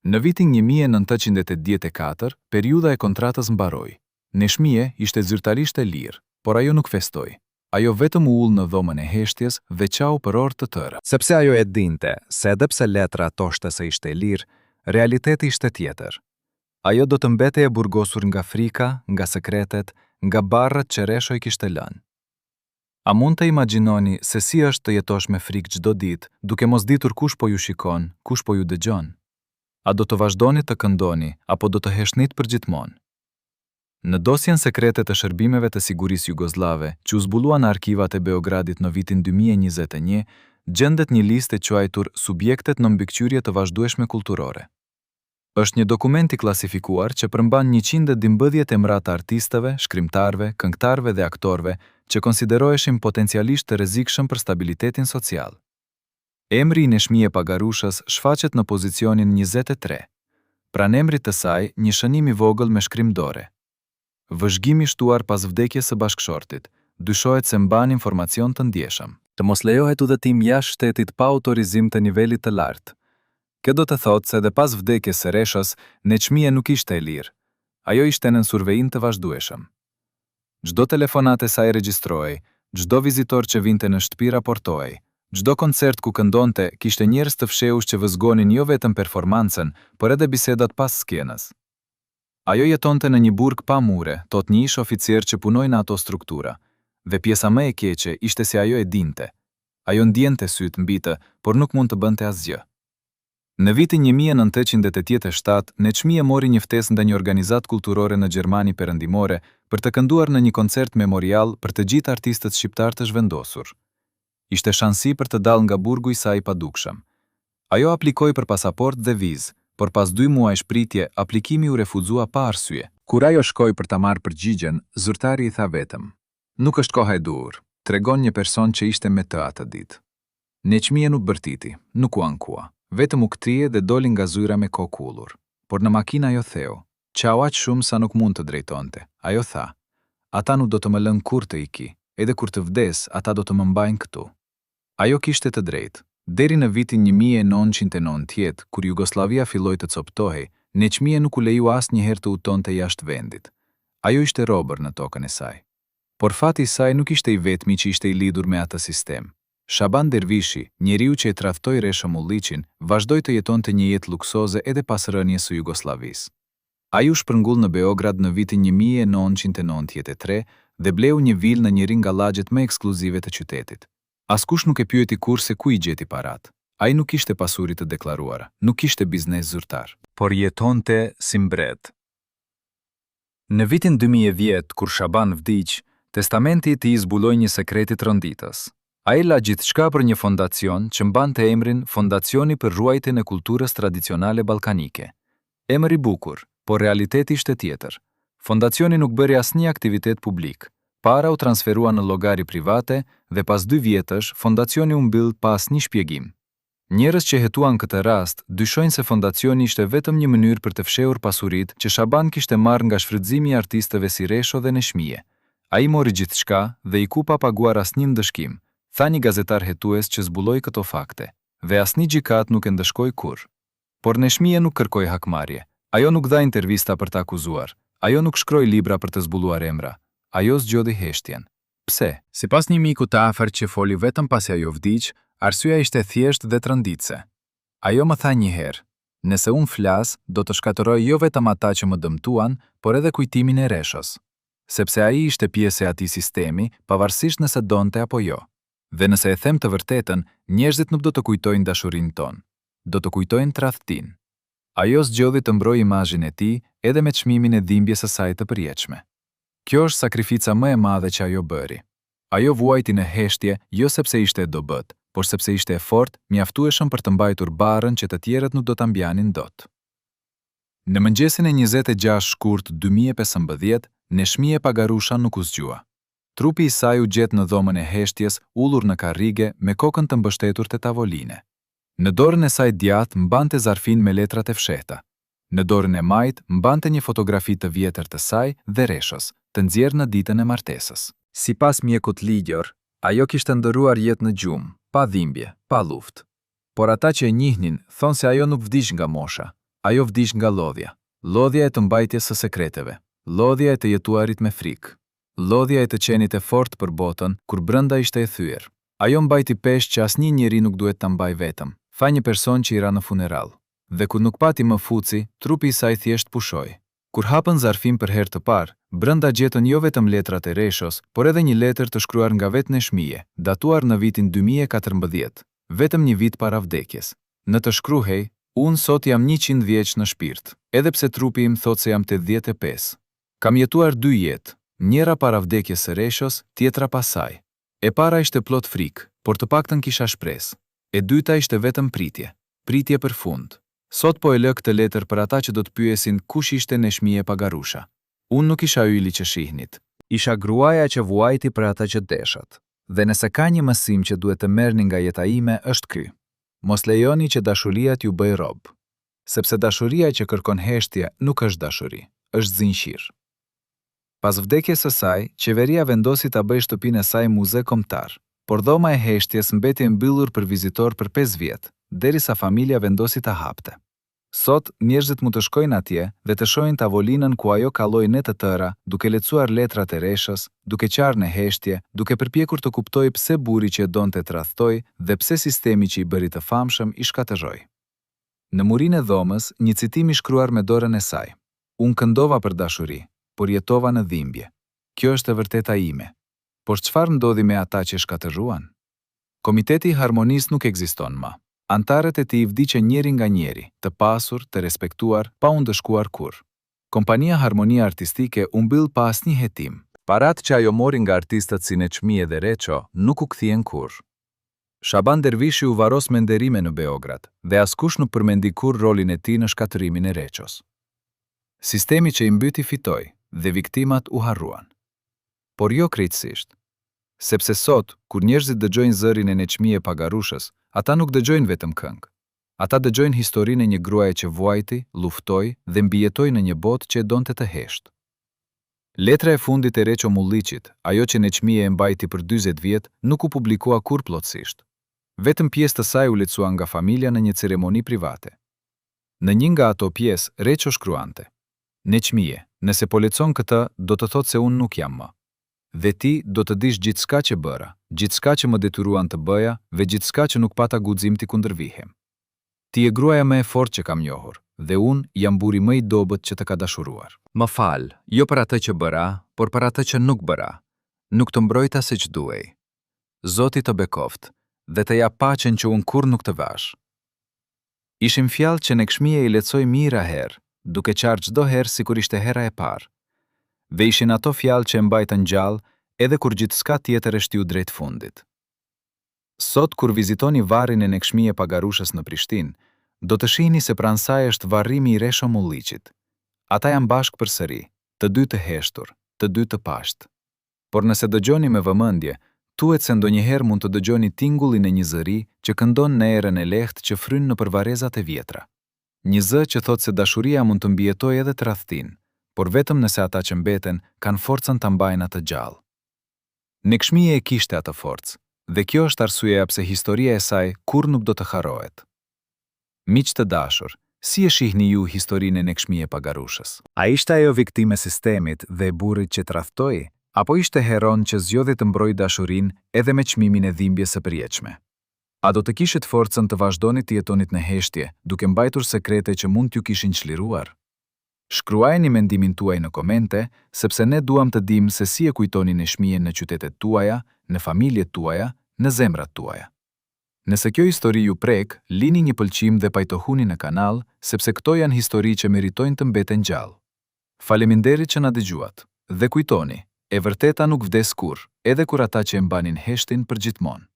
Speaker 2: Në vitin 1984, periudha e kontratës mbaroi. Neçmije ishte zyrtarisht e lirë, por ajo nuk festoi. Ajo vetëm u ul në dhomën e heshtjes dhe qau për orë të tëra.
Speaker 1: Sepse ajo e dinte se edhe pse letra thoshte se ishte e lirë, realiteti ishte tjetër. Ajo do të mbetej e burgosur nga frika, nga sekretet, nga barrat që Resho i kishte lënë. A mund të imagjinoni se si është të jetosh me frikë çdo ditë, duke mos ditur kush po ju shikon, kush po ju dëgjon? A do të vazhdoni të këndoni apo do të heshnit përgjithmonë? Në dosjen sekrete të shërbimeve të sigurisë jugoslave, që u zbulua në arkivat e Beogradit në vitin 2021, gjendet një listë e quajtur Subjektet në mbikëqyrje të vazhdueshme kulturore. Është një dokument i klasifikuar që përmban 112 emra të artistëve, shkrimtarëve, këngëtarëve dhe aktorëve që konsideroheshin potencialisht të rrezikshëm për stabilitetin social. Emri i Neçmije Pagarushës shfaqet në pozicionin 23. Pranë emrit të saj, një shënim i vogël me shkrim dore. Vëzhgimi shtuar pas vdekjes së bashkëshortit, dyshohet se mban informacion të ndjeshëm. Të mos lejohet udhëtim jashtë shtetit pa autorizim të nivelit të lartë. Kjo do të thotë se edhe pas vdekjes së Reshos, Neçmije nuk ishte e lirë. Ajo ishte në survejim të vazhdueshëm. Çdo telefonat e saj regjistrohej, çdo vizitor që vinte në shtëpi raportohej, çdo koncert ku këndonte kishte njerëz të fshehush që vëzgonin jo vetëm performancën, por edhe bisedat pas skenës. Ajo jetonte në një burg pa mure, thot një ish oficer që punoi në ato struktura, dhe pjesa më e keqe ishte se ajo e dinte. Ajo ndjente sytë mbi të, por nuk mund të bënte asgjë. Në vitin 1987, Neçmie mori një ftesë ndaj një organizat kulturore në Gjermani Perëndimore për të kënduar në një koncert memorial për të gjithë artistët shqiptar të zhvendosur. Ishte shansi për të dalë nga burgu i saj i padukshëm. Ajo aplikoi për pasaport dhe vizë, por pas 2 muaj shpritje, aplikimi u refuzua pa arsye. Kur ajo shkoi për ta marrë përgjigjen, zyrtari i tha vetëm: "Nuk është koha e duhur, tregon një person që ishte me të atë ditë." Neçmie nuk bërtiti, nuk u ankua, vetëm u kthye dhe doli nga zyra me kokë ullur. Por në makinë ajo theu: "Qau aq shumë sa nuk mund të drejtonte." Ajo tha: "Ata nuk do të më lënë kur të iki, edhe kur të vdes, ata do të më mbajnë këtu." Ajo kishte të drejtë. Deri në vitin 1990, kur Jugoslavia filloi të coptohej, Neçmie nuk u leju asnjëherë të udhtonte jashtë vendit. Ajo ishte robër në tokën e saj. Por fati i saj nuk ishte i vetmi që ishte i lidhur me atë sistem. Shaban Dervishi, njeriu që e tradhtoi Resho Mulliqin, vazhdoi të jetonte një jetë luksoze edhe pas rënies së Jugosllavisë. Ai u shpërngull në Beograd në vitin 1993 dhe bleu një vilë në njëri nga lagjet më ekskluzive të qytetit. Askush nuk e pyeti kurrë se ku i gjeti parat. Ai nuk kishte pasuri të deklaruara, nuk kishte biznes zyrtar, por jetonte si mbret. Në vitin 2010, kur Shaban vdiq, testamenti i tij zbuloi një sekret të rënditës. Ai la gjithçka për një fondacion që mbante emrin Fondacioni për ruajtjen e kulturës tradicionale ballkanike. Emër i bukur, por realiteti ishte tjetër. Fondacioni nuk bëri asnjë aktivitet publik. Para u transferua në llogari private dhe pas 2 vjetësh fondacioni u mbyll pa asnjë shpjegim. Njerëz që hetuan këtë rast dyshojnë se fondacioni ishte vetëm një mënyrë për të fshehur pasuritë që Shaban kishte marrë nga shfrytëzimi i artistëve si Resho dhe Neçmie. Ai mori gjithçka dhe i ku pa paguar asnjë ndëshkim, tha një gazetar hetues që zbuloi këto fakte, dhe asnjë gjykat nuk e ndëshkoi kurrë. Por Neçmie nuk kërkoi hakmarrje. Ajo nuk dha intervista për të akuzuar. Ajo nuk shkroi libra për të zbuluar emra. Ajo zgjodhi heshtjen. Pse? Sipas një miku të afërt që foli vetëm pasi ajo vdiq, arsyeja ishte thjesht dhe trënditse. Ajo më tha një herë: "Nëse unë flas, do të shkatërroj jo vetëm ata që më dëmtuan, por edhe kujtimin e Reshos." Sepse ai ishte pjesë e atij sistemi, pavarësisht nëse donte apo jo. Dhe nëse e them të vërtetën, njerëzit nuk do të kujtojnë dashurinë tonë, do të kujtojnë tradhtinë. Ajo zgjodhi të mbrojë imazhin e tij edhe me çmimin e dhimbjes së saj të përjetshme. Kjo është sakrifica më e madhe që ajo bëri. Ajo vuajti në heshtje jo sepse ishte e dobët, por sepse ishte e fortë, mjaftueshëm për të mbajtur barrën që të tjerët nuk do ta mbjanin dot. Në mëngjesin e 26 shkurt 2015, Neçmie Pagarusha nuk u zgjua. Trupi i saj u gjet në dhomën e heshtjes, ullur në karrige me kokën të mbështetur te tavoline. Në dorën e saj djathtë mbante zarfin me letrat e fshehta. Në dorën e majt mbante një fotografi të vjetër të saj dhe Reshos, të nxjerrë në ditën e martesës. Sipas mjekut ligjor, ajo kishte ndëruar jetë në gjumë, pa dhimbje, pa luftë. Por ata që e njihnin thonë se ajo nuk vdiq nga mosha, ajo vdiq nga lodhja. Lodhja e të mbajtjes së sekreteve, lodhja e të jetuarit me frikë, lodhja e të qenit e fortë për botën kur brenda ishte e thyer. Ajo mbajti peshë që asnjë njeri nuk duhet ta mbajë vetëm, fa një person që i ra në funeral. Dhe kur nuk pati më fuci, trupi i saj thjesht pushoi. Kur hapën zarfin për herë të parë, brenda gjetën jo vetëm letrat e Reshos, por edhe një letër të shkruar nga vetë Neçmie, datuar në vitin 2014, vetëm një vit para vdekjes. Në të shkruhej: "Unë sot jam 100 vjeç në shpirt, edhe pse trupi im thot se jam 85. Kam jetuar 2 jetë, njëra para vdekjes së Reshos, tjetra pas saj. E para ishte plot frikë, por të paktën kisha shpresë. E dyta ishte vetëm pritje, pritje për fund. Sot po e lë këtë letër për ata që do të pyesin kush ishte Neçmie Pagarusha. Unë nuk isha yli që shihnit. Isha gruaja që vuajti për ata që deshat. Dhe nëse ka një mësim që duhet të merrni nga jeta ime, është ky: mos lejoni që dashuria t'ju bëjë rob. Sepse dashuria që kërkon heshtje nuk është dashuri, është zinjshir." Pas vdekjes së saj, qeveria vendosi ta bëjë shtëpinë e saj muze kombëtar, por dhoma e heshtjes mbeti e mbyllur për vizitor për 5 vjet, derisa familja vendosi ta hapte. Sot, njerëzit mund të shkojnë atje dhe të shohin tavolinën ku ajo kalloi ne të tëra, duke lecuar letrat e Reshës, duke qarë në heshtje, duke përpjekur të kuptojë pse burri që e donte tradhtoi dhe pse sistemi që i bëri të famshëm i shkatërroi. Në murinë e dhomës, një citim i shkruar me dorën e saj: "Unë këndova për dashuri, por jetova në dhimbje. Kjo është e vërteta ime. Por çfarë ndodhi me ata që shkatërruan?"
Speaker 2: Komiteti i harmonisë nuk ekziston më. Antarët e tij vdiqën njëri nga njëri, të pasur, të respektuar, pa u ndëshkuar kurrë. Kompania Harmonia Artistike u mbyll pa asnjë hetim. Parat që ajo mori nga artistët si Neçmije dhe Reço nuk u kthien kurrë. Shaban Dervishi u varos me nderime në Beograd dhe askush nuk përmendi kurrë rolin e tij në shkatërimin e Reços. Sistemi që i mbyti fitoi dhe viktimat u harruan. Por jo krejtësisht. Sepse sot, kur njerëzit dëgjojnë zërin e Neçmije Pagarushës, ata nuk dëgjojnë vetëm këngë. Ata dëgjojnë historinë e një gruaje që vuajti, luftoi dhe mbijetoi në një botë që e donte të heshtë. Letra e fundit e Reço Mulliqit, ajo që Neçmije e mbajti për 40 vjet, nuk u publikua kurrë plotësisht. Vetëm pjesë të saj u lecuan nga familja në një ceremoni private. Në një nga ato pjesë, Reço shkruante: Neçmije, nëse po lexon këtë, do të thotë se unë nuk jam më. Dhe ti do të dish gjithçka që bëra, gjithçka që më detyruan të bëja dhe gjithçka që nuk pata guxim t'i kundërvihem. Ti je gruaja më e fortë që kam njohur, dhe unë jam buri më i dobët që të ka dashuruar. Më fal, jo për atë që bëra, por për atë që nuk bëra. Nuk të mbrojta siç duhej. Zoti të bekoft, dhe të jap paqen që unë kurrë nuk të vash. Ishim fjalë që Neçmije i lexoi mijëra herë, duke qarë çdo herë sikur ishte hera e parë. Dhe ishin ato fjalë që e mbajtën gjallë edhe kur gjithçka tjetër e shtiu drejt fundit. Sot kur vizitoni varrin e Neçmije Pagarushës në Prishtinë, do të shihni se pranë saj është varrimi i Reço Mulliqit. Ata janë bashkë përsëri, të dy të heshtur, të dy të pashtë. Por nëse dëgjoni me vëmendje, thuhet se ndonjëherë mund të dëgjoni tingullin e një zëri që këndon në erën e lehtë që fryn nëpër varrezat e vjetra. Një zë që thotë se dashuria mund të mbijetojë edhe tradhtin, por vetëm nëse ata që mbeten kanë forcën ta mbajnë atë gjallë. Neçmije e kishte atë forcë, dhe kjo është arsyeja pse historia e saj kurrë nuk do të harrohet. Miq të dashur, si e shihni ju historinë e Neçmije Pagarushës? A ishte ajo viktimë e sistemit dhe e burrit që tradhtoi, apo ishte heron që zgjodhi të mbrojë dashurinë edhe me çmimin e dhimbjes së përjetshme? A do të kishit forcën të vazhdoni të jetonit në heshtje, duke mbajtur sekrete që mund t'ju kishin çliruar? Shkruajeni mendimin tuaj në komente, sepse ne duam të dimë se si e kujtoni Neçmijen në qytetet tuaja, në familjet tuaja, në zemrat tuaja. Nëse kjo histori ju prek, lini një pëlqim dhe pajtohuni në kanal, sepse këto janë histori që meritojnë të mbeten gjallë. Faleminderit që na dëgjuat, dhe kujtoni, e vërteta nuk vdes kurrë, edhe kur ata që e mbanin heshtin për gjithmonë.